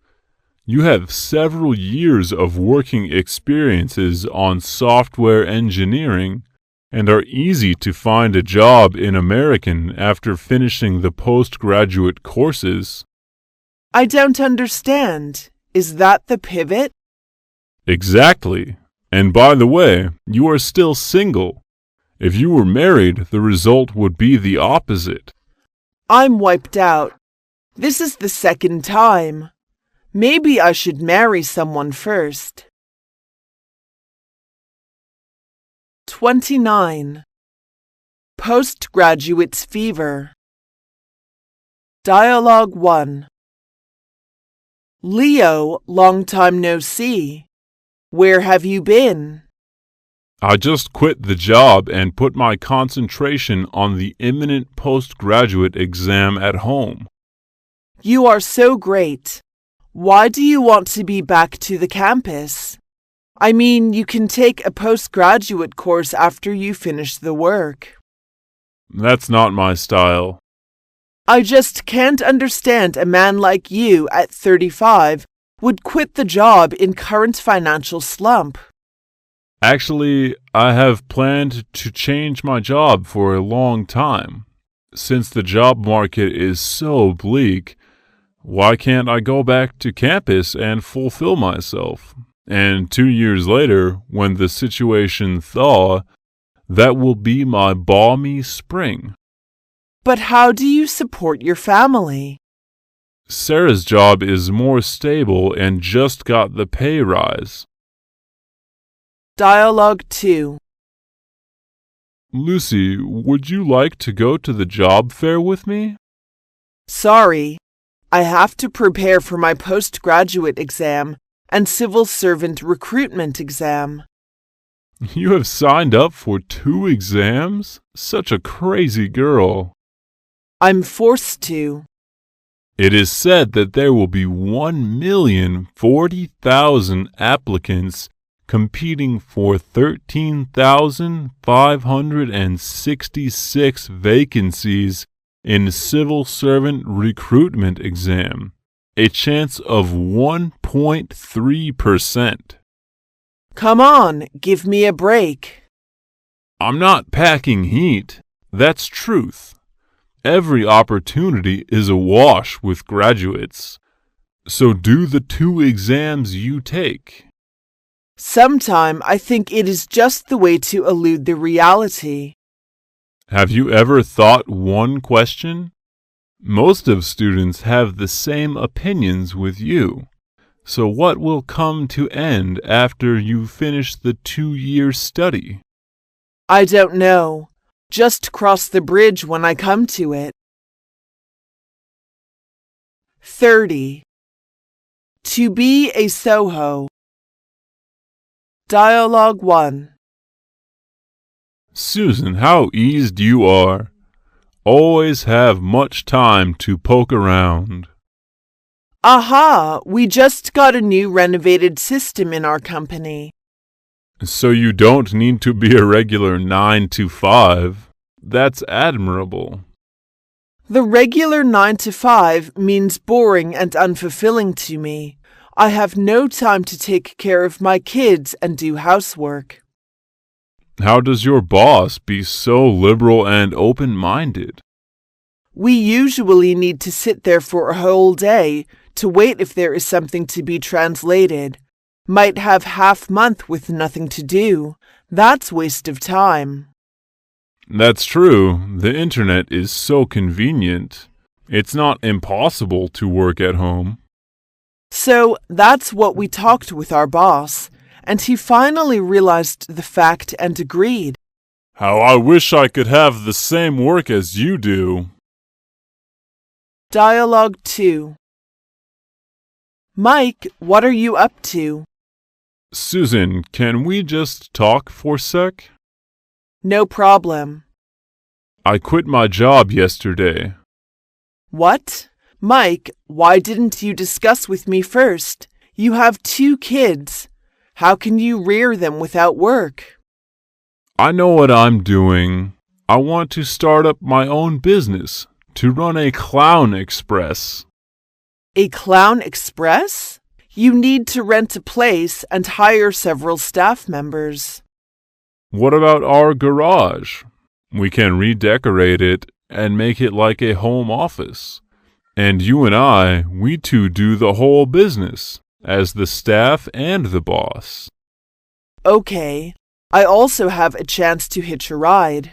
S2: You have several years of working experiences on software engineering and are easy to find a job in American after finishing the postgraduate courses.
S1: I don't understand. Is that the pivot?
S2: Exactly. And by the way, you are still single. If you were married, the result would be the opposite.
S1: I'm wiped out. This is the second time. Maybe I should marry someone first. 29. Postgraduates fever. Dialogue 1. Leo, long time no see. Where have you been?
S2: I just quit the job and put my concentration on the imminent postgraduate exam at home.
S1: You are so great. Why do you want to be back to the campus? I mean, you can take a postgraduate course after you finish the work.
S2: That's not my style.
S1: I just can't understand a man like you at 35 would quit the job in current financial slump.
S2: Actually, I have planned to change my job for a long time. Since the job market is so bleak, why can't I go back to campus and fulfill myself? And 2 years later, when the situation thaw, that will be my balmy spring.
S1: But how do you support your family?
S2: Sarah's job is more stable and just got the pay rise.
S1: Dialogue 2.
S2: Lucy, would you like to go to the job fair with me?
S1: Sorry, I have to prepare for my postgraduate exam and civil servant recruitment exam.
S2: You have signed up for 2 exams? Such a crazy girl.
S1: I'm forced to.
S2: It is said that there will be 1,040,000 applicants competing for 13,566 vacancies in civil servant recruitment exam, a chance of 1.3%.
S1: Come on, give me a break.
S2: I'm not packing heat. That's truth. Every opportunity is awash with graduates. So do the 2 exams you take.
S1: Sometime I think it is just the way to elude the reality.
S2: Have you ever thought one question? Most of students have the same opinions with you. So what will come to end after you finish the 2-year study?
S1: I don't know. Just cross the bridge when I come to it. 30. To be a SOHO. Dialogue 1.
S2: Susan, how eased you are. Always have much time to poke around.
S1: Aha! We just got a new renovated system in our company.
S2: So you don't need to be a regular 9 to 5. That's admirable.
S1: The regular 9 to 5 means boring and unfulfilling to me. I have no time to take care of my kids and do housework.
S2: How does your boss be so liberal and open-minded?
S1: We usually need to sit there for a whole day to wait if there is something to be translated. Might have half month with nothing to do. That's waste of time.
S2: That's true. The internet is so convenient. It's not impossible to work at home.
S1: So that's what we talked with our boss, and he finally realized the fact and agreed.
S2: How I wish I could have the same work as you do.
S1: Dialogue 2. Mike, what are you up to?
S2: Susan, can we just talk for a sec?
S1: No problem.
S2: I quit my job yesterday.
S1: What? Mike, why didn't you discuss with me first? You have 2 kids. How can you rear them without work?
S2: I know what I'm doing. I want to start up my own business, to run a clown express.
S1: A clown express? You need to rent a place and hire several staff members.
S2: What about our garage? We can redecorate it and make it like a home office. And you and I, we two do the whole business, as the staff and the boss.
S1: Okay, I also have a chance to hitch a ride.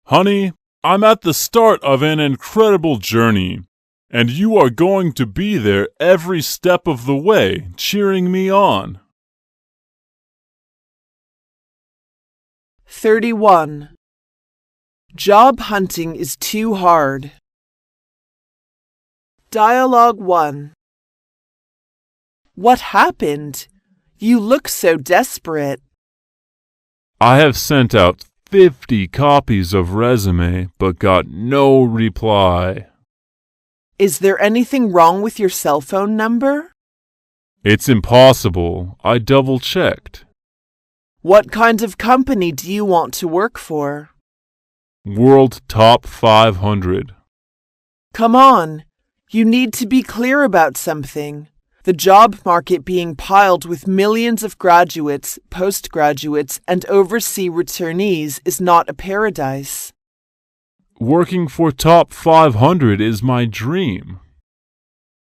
S2: Honey, I'm at the start of an incredible journey, and you are going to be there every step of the way, cheering me on.
S1: 31. Job hunting is too hard. Dialogue 1. What happened? You look so desperate.
S2: I have sent out 50 copies of resume but got no reply.
S1: Is there anything wrong with your cell phone number?
S2: It's impossible. I double-checked.
S1: What kind of company do you want to work for?
S2: World Top 500.
S1: Come on, you need to be clear about something. The job market being piled with millions of graduates, postgraduates, and overseas returnees is not a paradise.
S2: Working for Top 500 is my dream.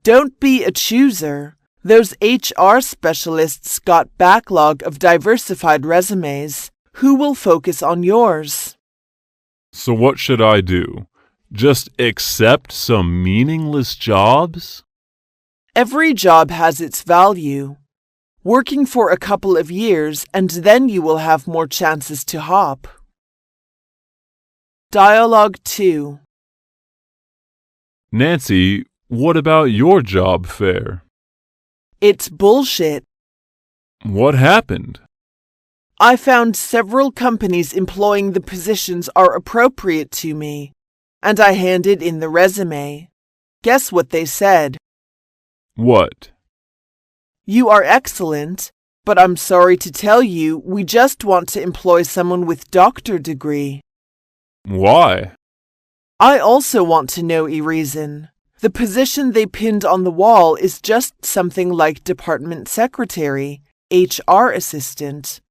S1: Don't be a chooser. Those HR specialists got backlog of diversified resumes. Who will focus on yours?
S2: So what should I do? Just accept some meaningless jobs?
S1: Every job has its value. Working for a couple of years and then you will have more chances to hop. Dialogue 2.
S2: Nancy, what about your job fair?
S1: It's bullshit.
S2: What happened?
S1: I found several companies employing the positions are appropriate to me, and I handed in the resume. Guess what they said?
S2: What?
S1: You are excellent, but I'm sorry to tell you we just want to employ someone with doctor degree.
S2: Why?
S1: I also want to know a reason. The position they pinned on the wall is just something like department secretary, HR assistant.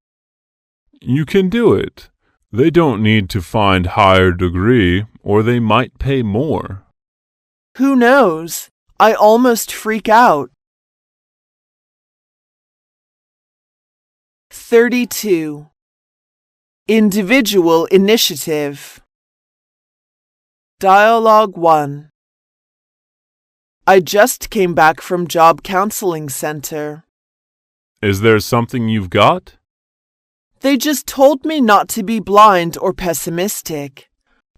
S2: You can do it. They don't need to find higher degree, or they might pay more.
S1: Who knows? I almost freak out. 32. Individual initiative. Dialogue 1. I just came back from job counseling center.
S2: Is there something you've got?
S1: They just told me not to be blind or pessimistic,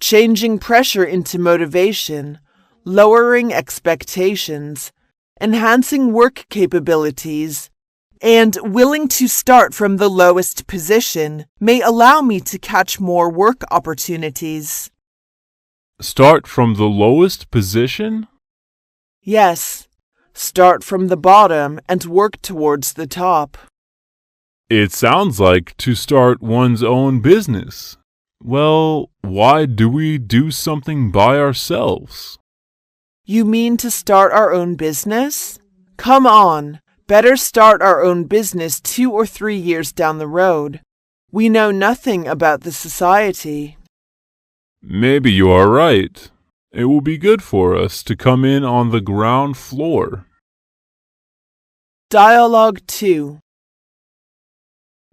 S1: changing pressure into motivation, lowering expectations, enhancing work capabilities, and willing to start from the lowest position may allow me to catch more work opportunities.
S2: Start from the lowest position?
S1: Yes, start from the bottom and work towards the top.
S2: It sounds like to start one's own business. Well, why do we do something by ourselves?
S1: You mean to start our own business? Come on, better start our own business 2 or 3 years down the road. We know nothing about the society.
S2: Maybe you are right. It will be good for us to come in on the ground floor.
S1: Dialogue 2.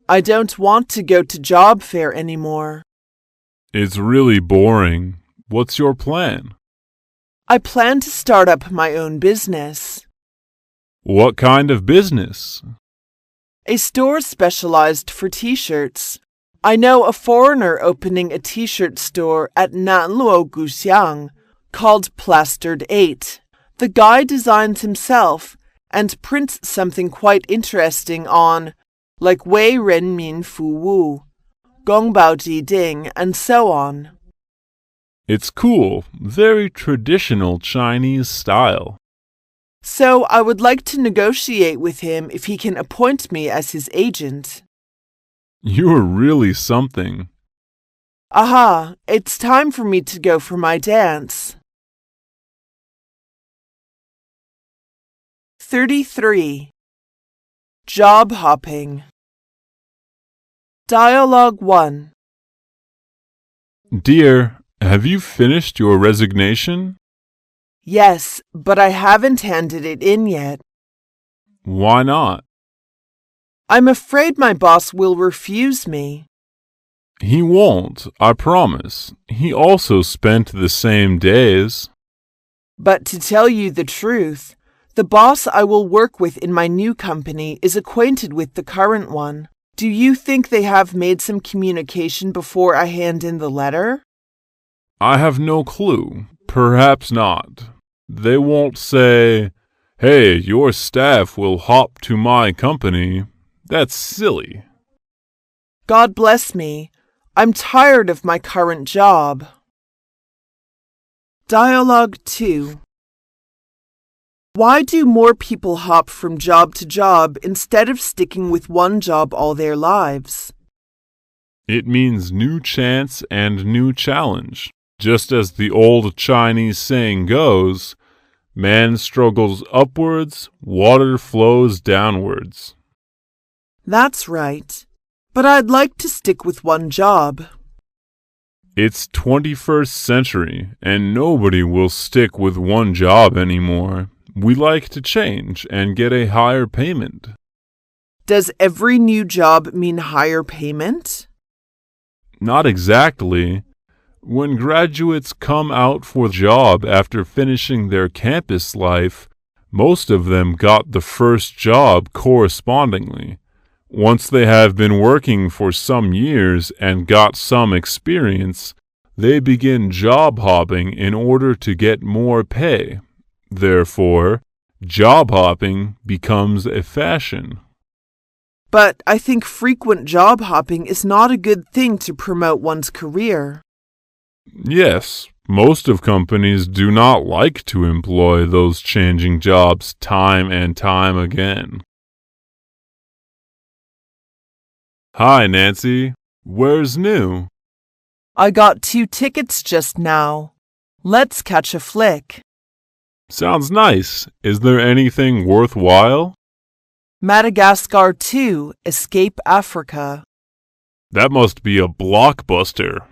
S1: I don't want to go to job fair anymore.
S2: It's really boring. What's your plan?
S1: I plan to start up my own business.
S2: What kind of business?
S1: A store specialized for t-shirts. I know a foreigner opening a t-shirt store at Nanluo Guxiang called Plastered 8. The guy designs himself and prints something quite interesting on, like Wei Ren Min Fu Wu, Gong Bao Ji Ding, and so on.
S2: It's cool. Very traditional Chinese style.
S1: So I would like to negotiate with him if he can appoint me as his agent.
S2: You're really something.
S1: Aha, it's time for me to go for my dance. 33. Job hopping. Dialogue 1.
S2: Dear, have you finished your resignation?
S1: Yes, but I haven't handed it in yet.
S2: Why not?
S1: I'm afraid my boss will refuse me.
S2: He won't, I promise. He also spent the same days.
S1: But to tell you the truth, the boss I will work with in my new company is acquainted with the current one. Do you think they have made some communication before I hand in the letter?
S2: I have no clue. Perhaps not. They won't say, "Hey, your staff will hop to my company." That's silly.
S1: God bless me. I'm tired of my current job. Dialogue 2. Why do more people hop from job to job instead of sticking with one job all their lives?
S2: It means new chance and new challenge. Just as the old Chinese saying goes, man struggles upwards, water flows downwards.
S1: That's right. But I'd like to stick with one job.
S2: It's 21st century, and nobody will stick with one job anymore. We like to change and get a higher payment.
S1: Does every new job mean higher payment?
S2: Not exactly. When graduates come out for a job after finishing their campus life, most of them got the first job correspondingly. Once they have been working for some years and got some experience, they begin job hopping in order to get more pay. Therefore, job hopping becomes a fashion.
S1: But I think frequent job hopping is not a good thing to promote one's career.
S2: Yes, most of companies do not like to employ those changing jobs time and time again. Hi, Nancy. Where's new?
S1: I got 2 tickets just now. Let's catch a flick.
S2: Sounds nice. Is there anything worthwhile?
S1: Madagascar 2, Escape Africa.
S2: That must be a blockbuster.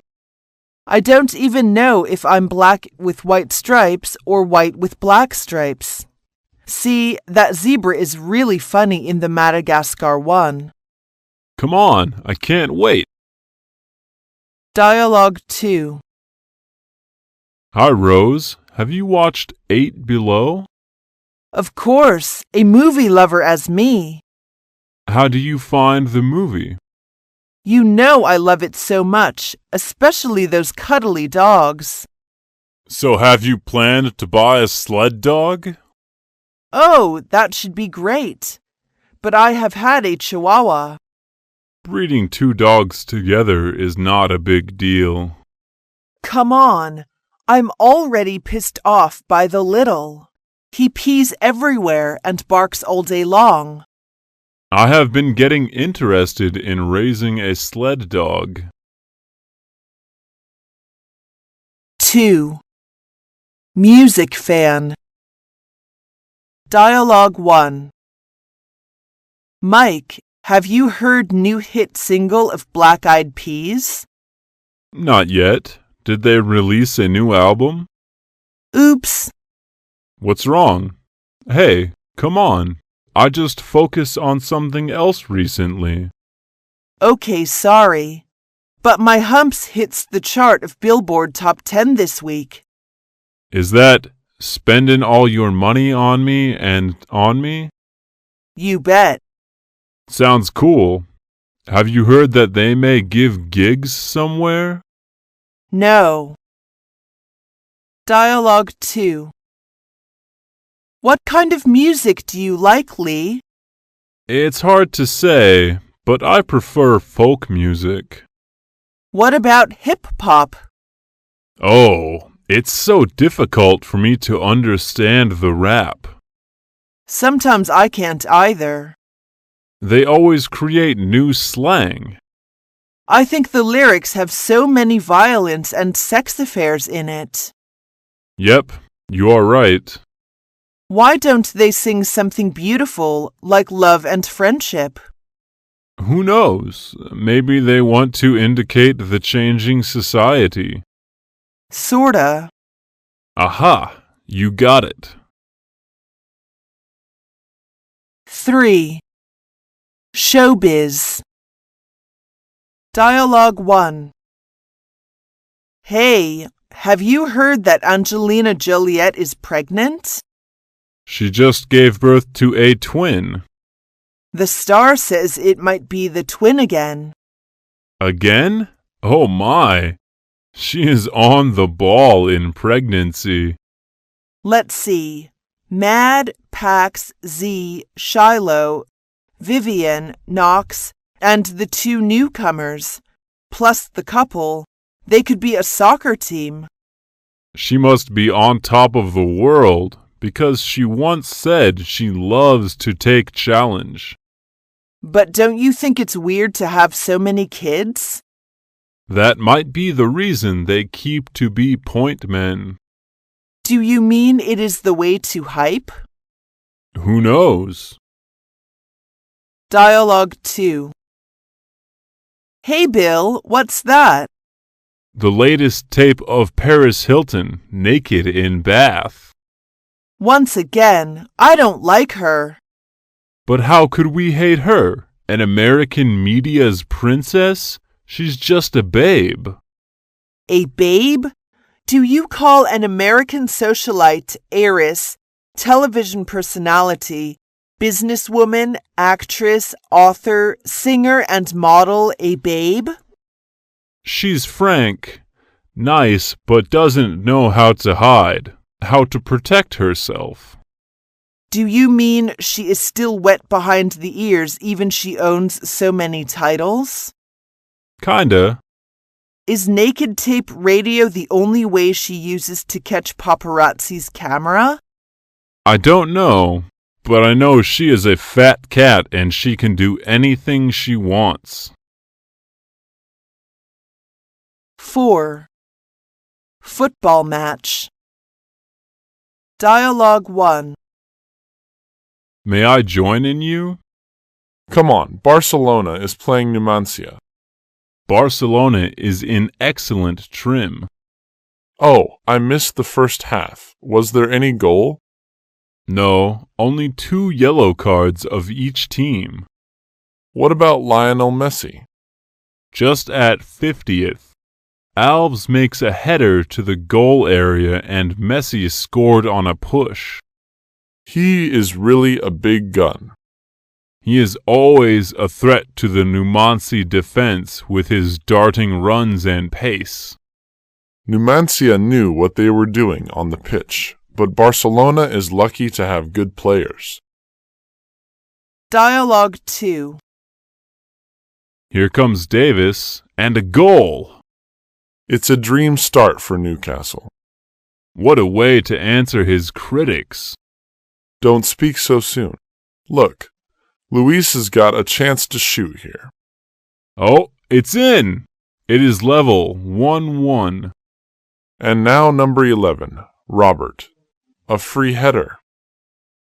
S1: I don't even know if I'm black with white stripes or white with black stripes. See, that zebra is really funny in the Madagascar one.
S2: Come on, I can't wait.
S1: Dialogue 2.
S2: Hi, Rose. Have you watched 8 Below?
S1: Of course, a movie lover as me.
S2: How do you find the movie?
S1: You know I love it so much, especially those cuddly dogs.
S2: So have you planned to buy a sled dog?
S1: Oh, that should be great. But I have had a Chihuahua.
S2: Breeding 2 dogs together is not a big deal.
S1: Come on, I'm already pissed off by the little. He pees everywhere and barks all day long.
S2: I have been getting interested in raising a sled dog.
S1: 2. Music fan. Dialogue 1. Mike, have you heard new hit single of Black Eyed Peas?
S2: Not yet. Did they release a new album?
S1: Oops.
S2: What's wrong? Hey, come on. I just focused on something else recently.
S1: Okay, sorry. But my humps hits the chart of Billboard Top 10 this week.
S2: Is that spending all your money on me and on me?
S1: You bet.
S2: Sounds cool. Have you heard that they may give gigs somewhere?
S1: No. Dialogue 2. What kind of music do you like, Lee?
S2: It's hard to say, but I prefer folk music.
S1: What about hip-hop?
S2: Oh, it's so difficult for me to understand the rap.
S1: Sometimes I can't either.
S2: They always create new slang.
S1: I think the lyrics have so many violence and sex affairs in it.
S2: Yep, you are right.
S1: Why don't they sing something beautiful like love and friendship?
S2: Who knows? Maybe they want to indicate the changing society.
S1: Sorta.
S2: Aha! You got it.
S1: 3. Showbiz. Dialogue 1. Hey, have you heard that Angelina Jolie is pregnant?
S2: She just gave birth to a twin.
S1: The star says it might be the twin again.
S2: Again? Oh my! She is on the ball in pregnancy.
S1: Let's see. Mad, Pax, Z, Shiloh, Vivian, Knox, and the two newcomers, plus the couple. They could be a soccer team.
S2: She must be on top of the world because she once said she loves to take challenge.
S1: But don't you think it's weird to have so many kids?
S2: That might be the reason they keep to be point men.
S1: Do you mean it is the way to hype?
S2: Who knows?
S1: Dialogue 2. Hey Bill, what's that?
S2: The latest tape of Paris Hilton naked in bath.
S1: Once again, I don't like her.
S2: But how could we hate her? An American media's princess? She's just a babe.
S1: A babe? Do you call an American socialite, heiress, television personality, businesswoman, actress, author, singer, and model a babe?
S2: She's frank, nice, but doesn't know how to hide, how to protect herself.
S1: Do you mean she is still wet behind the ears even she owns so many titles?
S2: Kinda.
S1: Is naked tape radio the only way she uses to catch paparazzi's camera?
S2: I don't know, but I know she is a fat cat and she can do anything she wants.
S1: 4. Football match. Dialogue 1.
S2: May I join in you?
S3: Come on, Barcelona is playing Numancia.
S2: Barcelona is in excellent trim.
S3: Oh, I missed the first half. Was there any goal?
S2: No, only 2 yellow cards of each team.
S3: What about Lionel Messi?
S2: Just at 50th, Alves makes a header to the goal area and Messi scored on a push.
S3: He is really a big gun.
S2: He is always a threat to the Numancia defense with his darting runs and pace.
S3: Numancia knew what they were doing on the pitch, but Barcelona is lucky to have good players.
S1: Dialogue 2.
S2: Here comes Davis, and a goal!
S3: It's a dream start for Newcastle.
S2: What a way to answer his critics.
S3: Don't speak so soon. Look, Luis has got a chance to shoot here.
S2: Oh, it's in! It is level, 1-1.
S3: And now number 11, Robert. A free header.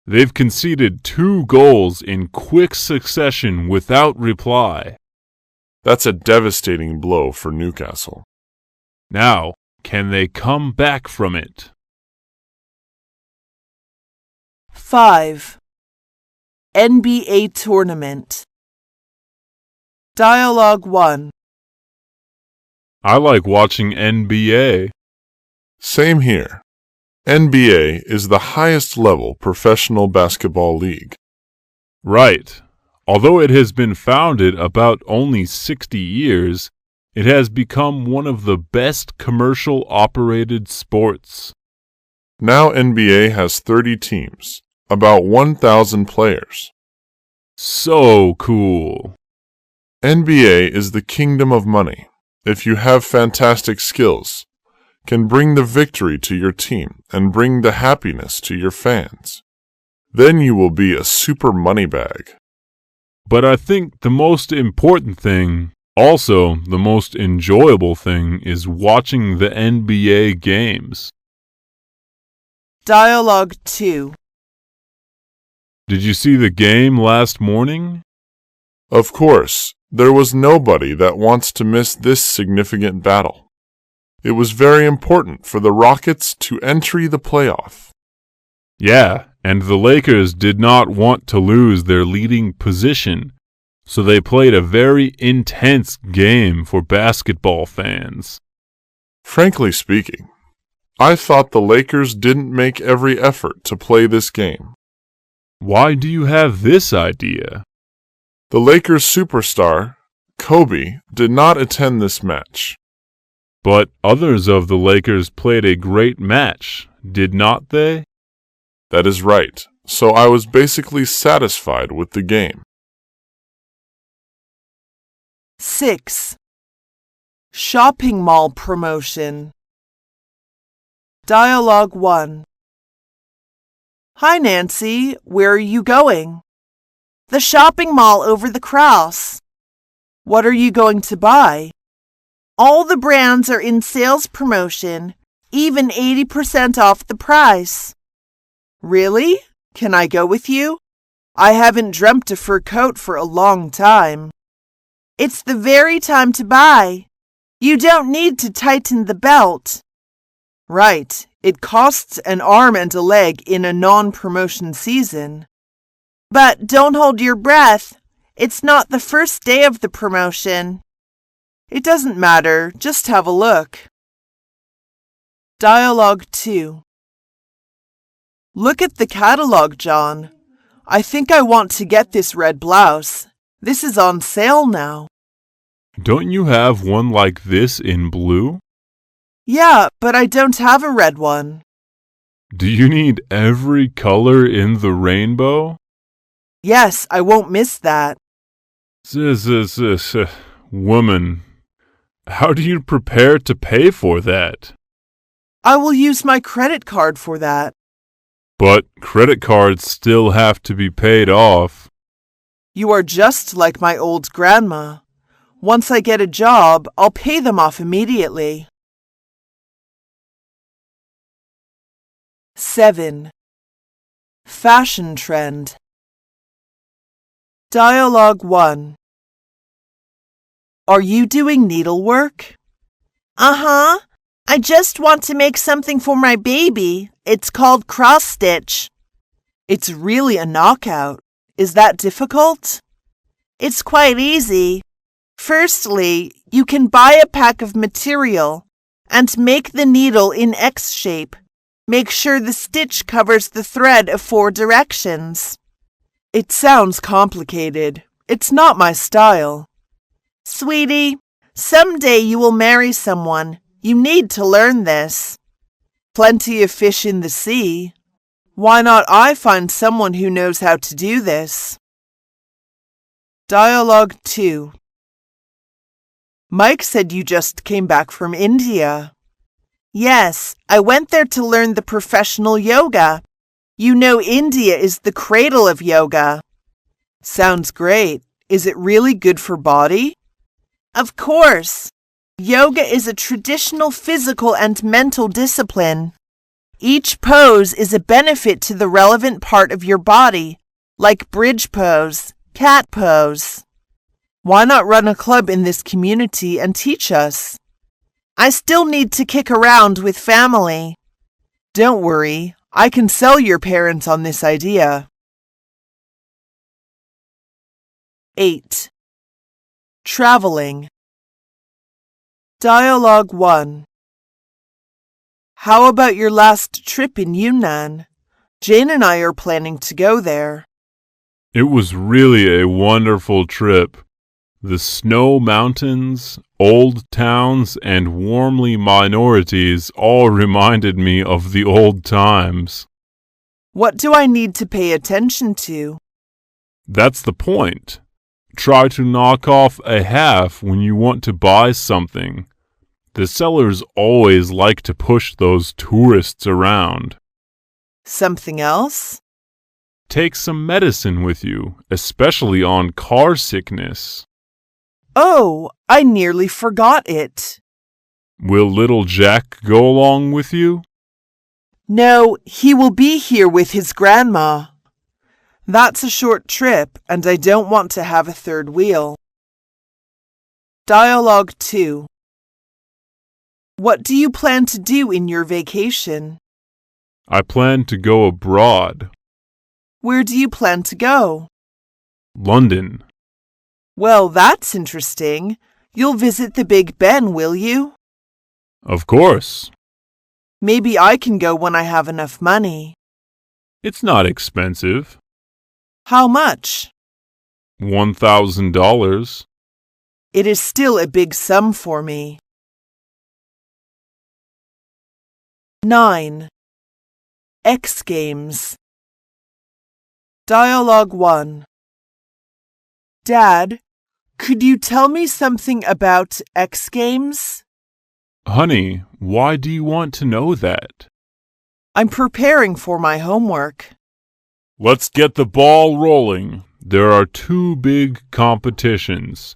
S2: They've conceded 2 goals in quick succession without reply.
S3: That's a devastating blow for Newcastle.
S2: Now, can they come back from it?
S1: 5. NBA tournament. Dialogue 1.
S2: I like watching NBA.
S3: Same here. NBA is the highest level professional basketball league.
S2: Right. Although it has been founded about only 60 years, it has become one of the best commercial-operated sports.
S3: Now NBA has 30 teams, about 1,000 players.
S2: So cool.
S3: NBA is the kingdom of money. If you have fantastic skills, can bring the victory to your team and bring the happiness to your fans. Then you will be a super money bag.
S2: But I think the most important thing, also the most enjoyable thing, is watching the NBA games.
S1: Dialogue 2.
S2: Did you see the game last morning?
S3: Of course, there was nobody that wants to miss this significant battle. It was very important for the Rockets to enter the playoff.
S2: Yeah, and the Lakers did not want to lose their leading position, so they played a very intense game for basketball fans.
S3: Frankly speaking, I thought the Lakers didn't make every effort to play this game.
S2: Why do you have this idea?
S3: The Lakers superstar, Kobe, did not attend this match.
S2: But others of the Lakers played a great match, did not they?
S3: That is right. So I was basically satisfied with the game.
S1: 6. Shopping mall promotion. Dialogue 1. Hi, Nancy. Where are you going? The shopping mall over the cross. What are you going to buy? All the brands are in sales promotion, even 80% off the price. Really? Can I go with you? I haven't dreamt a fur coat for a long time. It's the very time to buy. You don't need to tighten the belt. Right. It costs an arm and a leg in a non-promotion season. But don't hold your breath. It's not the first day of the promotion. It doesn't matter. Just have a look. Dialogue 2. Look at the catalog, John. I think I want to get this red blouse. This is on sale now.
S2: Don't you have one like this in blue?
S1: Yeah, but I don't have a red one.
S2: Do you need every color in the rainbow?
S1: Yes, I won't miss that.
S2: Woman, how do you prepare to pay for that?
S1: I will use my credit card for that.
S2: But credit cards still have to be paid off.
S1: You are just like my old grandma. Once I get a job, I'll pay them off immediately. 7. Fashion trend. Dialogue 1. Are you doing needlework? Uh-huh. I just want to make something for my baby. It's called cross-stitch. It's really a knockout. Is that difficult? It's quite easy. Firstly, you can buy a pack of material and make the needle in X shape. Make sure the stitch covers the thread of 4 directions. It sounds complicated. It's not my style. Sweetie, someday you will marry someone. You need to learn this. Plenty of fish in the sea. Why not I find someone who knows how to do this? Dialogue 2. Mike said you just came back from India. Yes, I went there to learn the professional yoga. You know India is the cradle of yoga. Sounds great. Is it really good for body? Of course. Yoga is a traditional physical and mental discipline. Each pose is a benefit to the relevant part of your body, like bridge pose, cat pose. Why not run a club in this community and teach us? I still need to kick around with family. Don't worry, I can sell your parents on this idea. 8. Traveling. Dialogue 1. How about your last trip in Yunnan? Jane and I are planning to go there.
S2: It was really a wonderful trip. The snow mountains, old towns, and warmly minorities all reminded me of the old times.
S1: What do I need to pay attention to?
S2: That's the point. Try to knock off a half when you want to buy something. The sellers always like to push those tourists around.
S1: Something else?
S2: Take some medicine with you, especially on car sickness.
S1: Oh, I nearly forgot it.
S2: Will little Jack go along with you?
S1: No, he will be here with his grandma. That's a short trip, and I don't want to have a third wheel. Dialogue 2. What do you plan to do in your vacation?
S2: I plan to go abroad.
S1: Where do you plan to go?
S2: London.
S1: Well, that's interesting. You'll visit the Big Ben, will you?
S2: Of course.
S1: Maybe I can go when I have enough money.
S2: It's not expensive.
S1: How much?
S2: $1,000.
S1: It is still a big sum for me. 9. X Games. Dialogue 1. Dad, could you tell me something about X Games?
S2: Honey, why do you want to know that?
S1: I'm preparing for my homework.
S2: Let's get the ball rolling. There are two big competitions.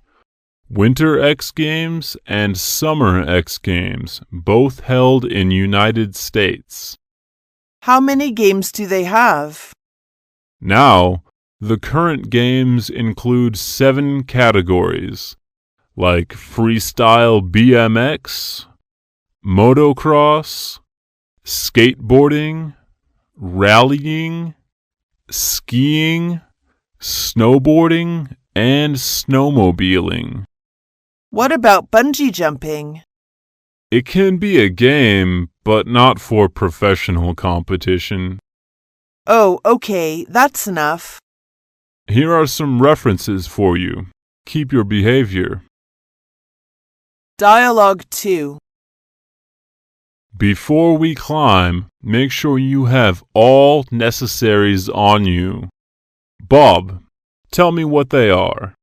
S2: Winter X Games and Summer X Games, both held in United States.
S1: How many games do they have?
S2: Now, the current games include 7 categories, like freestyle BMX, motocross, skateboarding, rallying, skiing, snowboarding, and snowmobiling.
S1: What about bungee jumping?
S2: It can be a game, but not for professional competition.
S1: Oh, okay, that's enough.
S2: Here are some references for you. Keep your behavior.
S1: Dialogue 2.
S2: Before we climb, make sure you have all necessaries on you. Bob, tell me what they are.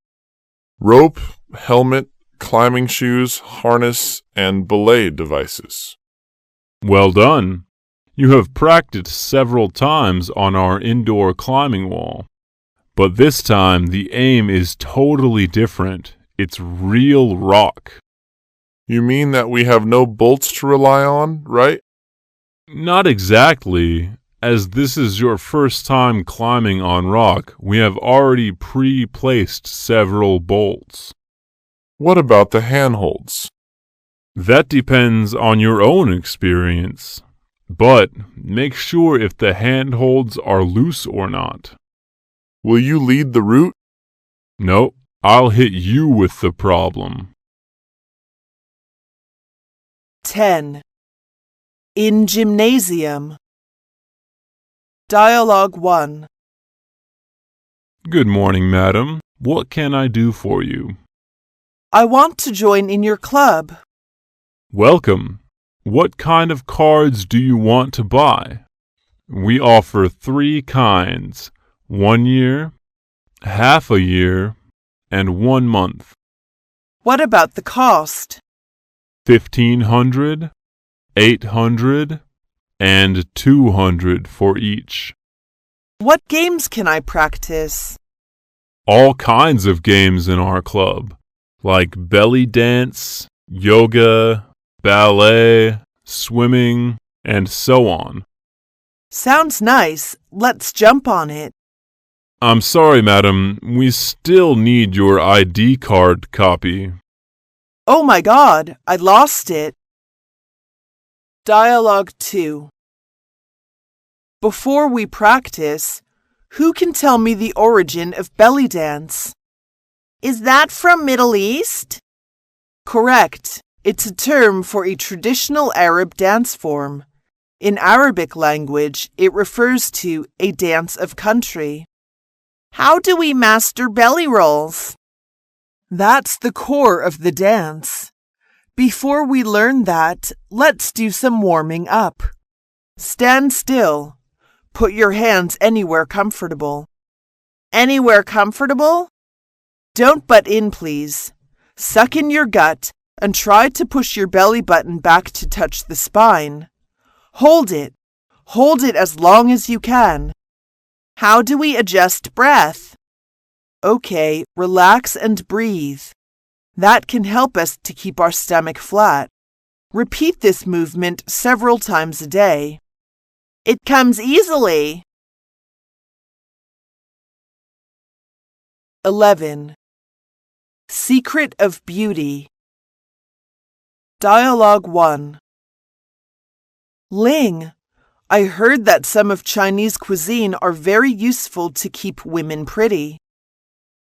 S3: Rope, helmet, climbing shoes, harness, and belay devices.
S2: Well done. You have practiced several times on our indoor climbing wall. But this time the aim is totally different. It's real rock.
S3: You mean that we have no bolts to rely on, right?
S2: Not exactly. As this is your first time climbing on rock, we have already pre-placed several bolts.
S3: What about the handholds?
S2: That depends on your own experience. But make sure if the handholds are loose or not.
S3: Will you lead the route?
S2: No, I'll hit you with the problem.
S1: 10. In gymnasium. Dialogue 1.
S2: Good morning, madam. What can I do for you?
S1: I want to join in your club.
S2: Welcome. What kind of cards do you want to buy? We offer 3 kinds: 1 year, half a year, and 1 month.
S1: What about the cost?
S2: $1,500, $800, and $200 for each.
S1: What games can I practice?
S2: All kinds of games in our club, like belly dance, yoga, ballet, swimming, and so on.
S1: Sounds nice. Let's jump on it.
S2: I'm sorry, madam, we still need your ID card copy.
S1: Oh my God, I lost it. Dialogue 2. Before we practice, who can tell me the origin of belly dance? Is that from Middle East? Correct. It's a term for a traditional Arab dance form. In Arabic language, it refers to a dance of country. How do we master belly rolls? That's the core of the dance. Before we learn that, let's do some warming up. Stand still. Put your hands anywhere comfortable. Anywhere comfortable? Don't butt in, please. Suck in your gut and try to push your belly button back to touch the spine. Hold it. Hold it as long as you can. How do we adjust breath? Okay, relax and breathe. That can help us to keep our stomach flat. Repeat this movement several times a day. It comes easily. 11. Secret of Beauty. Dialogue 1. Ling, I heard that some of Chinese cuisine are very useful to keep women pretty.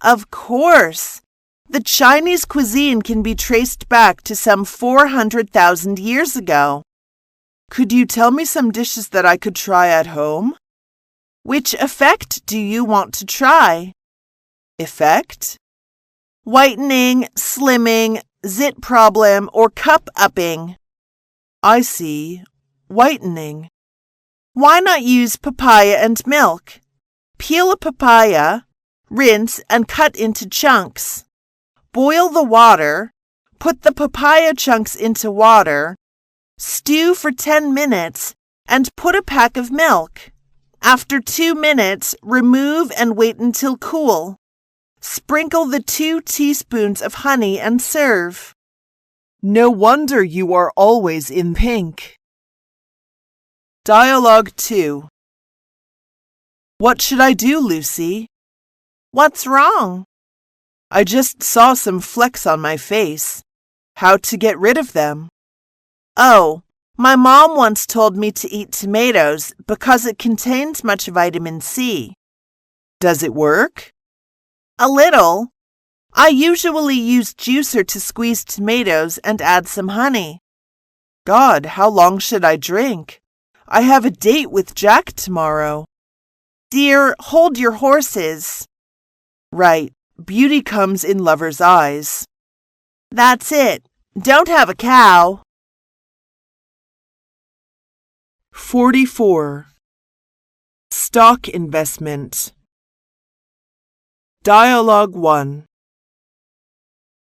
S1: Of course. The Chinese cuisine can be traced back to some 400,000 years ago. Could you tell me some dishes that I could try at home? Which effect do you want to try? Effect? Whitening, slimming, zit problem, or cup upping. I see. whitening. Why not use papaya and milk? Peel a papaya, rinse and cut into chunks. Boil the water, put the papaya chunks into water, stew for 10 minutes, and put a pack of milk. After 2 minutes, remove and wait until cool. Sprinkle the 2 teaspoons of honey and serve.
S4: No wonder you are always in pink.
S1: Dialogue 2.
S4: What should I do, Lucy?
S1: What's wrong?
S4: I just saw some flecks on my face. How to get rid of them?
S1: Oh, my mom once told me to eat tomatoes because it contains much vitamin C.
S4: Does it work?
S1: A little. I usually use juicer to squeeze tomatoes and add some honey.
S4: God, how long should I drink? I have a date with Jack tomorrow.
S1: Dear, hold your horses.
S4: Right, beauty comes in lovers' eyes.
S1: That's it. Don't have a cow.
S4: 44. Stock investment. Dialogue 1.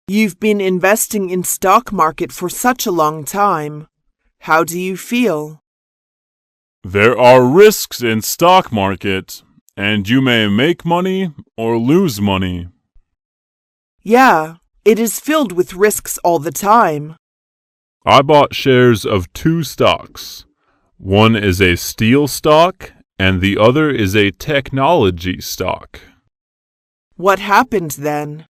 S4: You've been investing in stock market for such a long time. How do you feel?
S2: There are risks in stock market, and you may make money or lose money.
S4: Yeah, it is filled with risks all the time.
S2: I bought shares of 2 stocks. One is a steel stock, and the other is a technology stock.
S4: What happened then?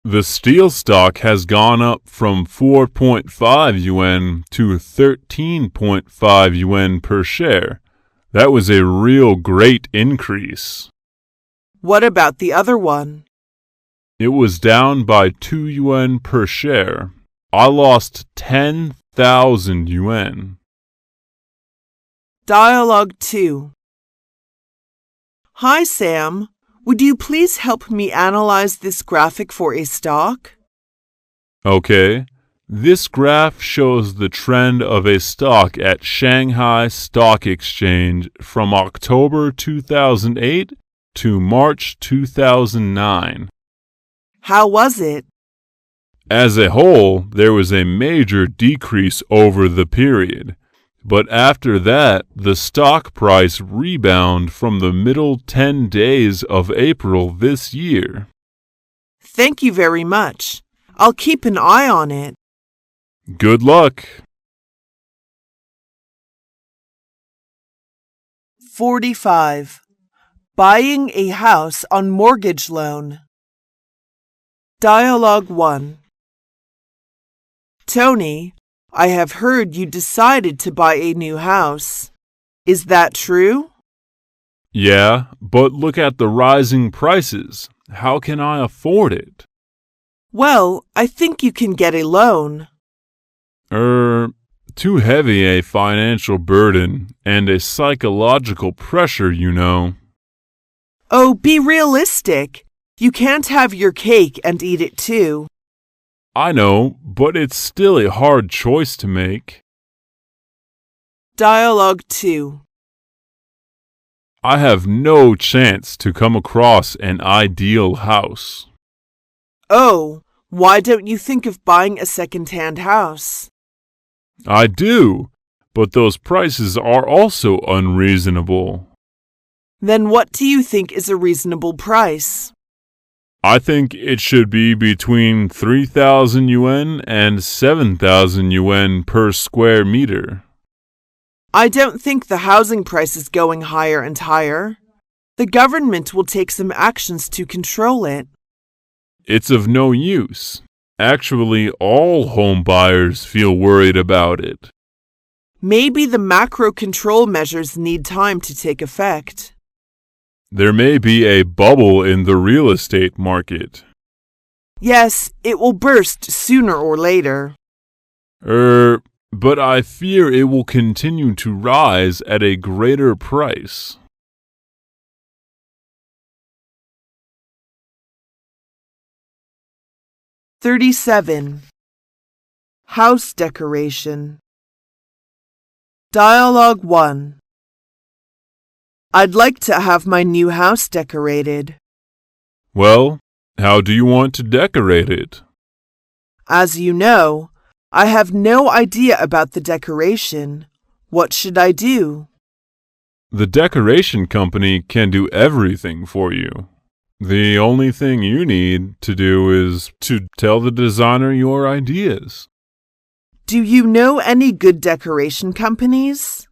S2: The steel stock has gone up from 4.5 yuan to 13.5 yuan per share. That was a real great increase.
S4: What about the other one?
S2: It was down by 2 yuan per share. I lost 10,000 yuan.
S4: Dialogue 2. Hi, Sam. Would you please help me analyze this graphic for a stock?
S2: Okay, this graph shows the trend of a stock at Shanghai Stock Exchange from October 2008 to March 2009.
S4: How was it?
S2: As a whole, there was a major decrease over the period. But after that, the stock price rebounded from the middle 10 days of April this year.
S4: Thank you very much. I'll keep an eye on it.
S2: Good luck.
S4: 45. Buying a house on mortgage loan. Dialogue 1. Tony, I have heard you decided to buy a new house. Is that true?
S2: Yeah, but look at the rising prices. How can I afford it?
S4: Well, I think you can get a loan.
S2: Too heavy a financial burden and a psychological pressure, you know.
S4: Oh, be realistic. You can't have your cake and eat it too.
S2: I know, but it's still a hard choice to make.
S4: Dialogue 2.
S2: I have no chance to come across an ideal house.
S4: Oh, why don't you think of buying a second-hand house?
S2: I do, but those prices are also unreasonable.
S4: Then what do you think is a reasonable price?
S2: I think it should be between 3,000 yuan and 7,000 yuan per square meter.
S4: I don't think the housing price is going higher and higher. The government will take some actions to control it.
S2: It's of no use. Actually, all home buyers feel worried about it.
S4: Maybe the macro control measures need time to take effect.
S2: There may be a bubble in the real estate market.
S4: Yes, it will burst sooner or later.
S2: But I fear it will continue to rise at a greater price.
S4: $37. House decoration.
S1: Dialogue 1. I'd like to have my new house decorated.
S2: Well, how do you want to decorate it?
S1: As you know, I have no idea about the decoration. What should I do?
S2: The decoration company can do everything for you. The only thing you need to do is to tell the designer your ideas.
S1: Do you know any good decoration companies?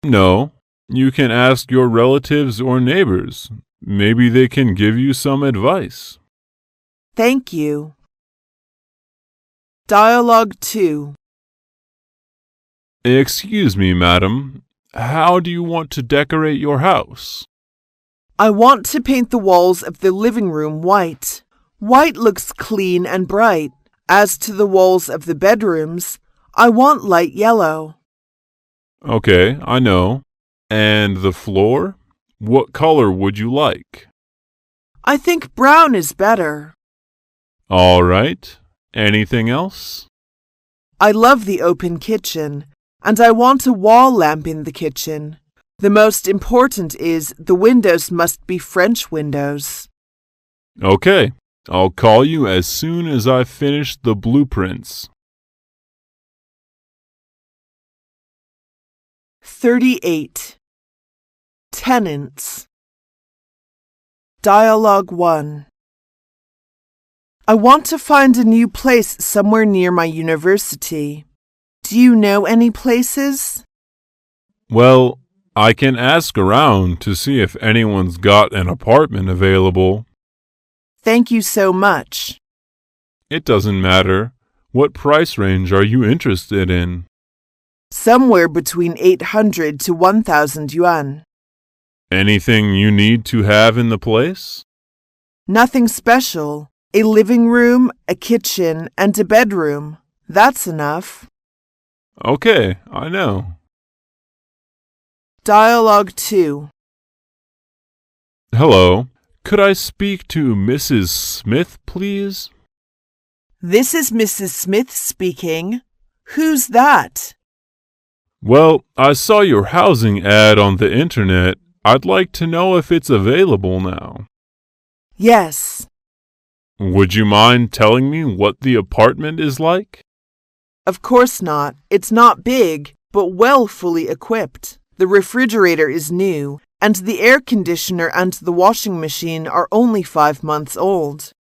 S2: No, you can ask your relatives or neighbors. Maybe they can give you some advice.
S1: Thank you. Dialogue 2.
S2: Excuse me, madam. How do you want to decorate your house?
S1: I want to paint the walls of the living room white. White looks clean and bright. As to the walls of the bedrooms, I want light yellow.
S2: Okay, I know. And the floor? What color would you like?
S1: I think brown is better.
S2: All right. Anything else?
S1: I love the open kitchen, and I want a wall lamp in the kitchen. The most important is the windows must be French windows.
S2: Okay, I'll call you as soon as I've finished the blueprints.
S1: 38. Tenants. Dialogue 1. I want to find a new place somewhere near my university. Do you know any places?
S2: Well, I can ask around to see if anyone's got an apartment available.
S1: Thank you so much.
S2: It doesn't matter. What price range are you interested in?
S1: Somewhere between 800 to 1,000 yuan.
S2: Anything you need to have in the place?
S1: Nothing special. A living room, a kitchen, and a bedroom. That's enough.
S2: Okay, I know.
S1: Dialogue 2.
S2: Hello, could I speak to Mrs. Smith, please?
S1: This is Mrs. Smith speaking. Who's that?
S2: Well, I saw your housing ad on the internet. I'd like to know if it's available now.
S1: Yes.
S2: Would you mind telling me what the apartment is like?
S1: Of course not. It's not big, but well fully equipped. The refrigerator is new, and the air conditioner and the washing machine are only 5 months old.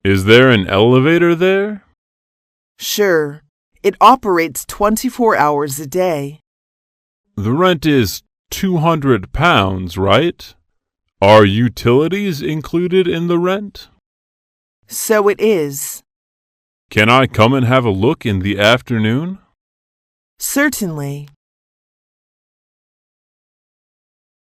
S2: Is there an elevator there?
S1: Sure. It operates 24 hours a day.
S2: The rent is £200, right? Are utilities included in the rent?
S1: So it is.
S2: Can I come and have a look in the afternoon?
S1: Certainly.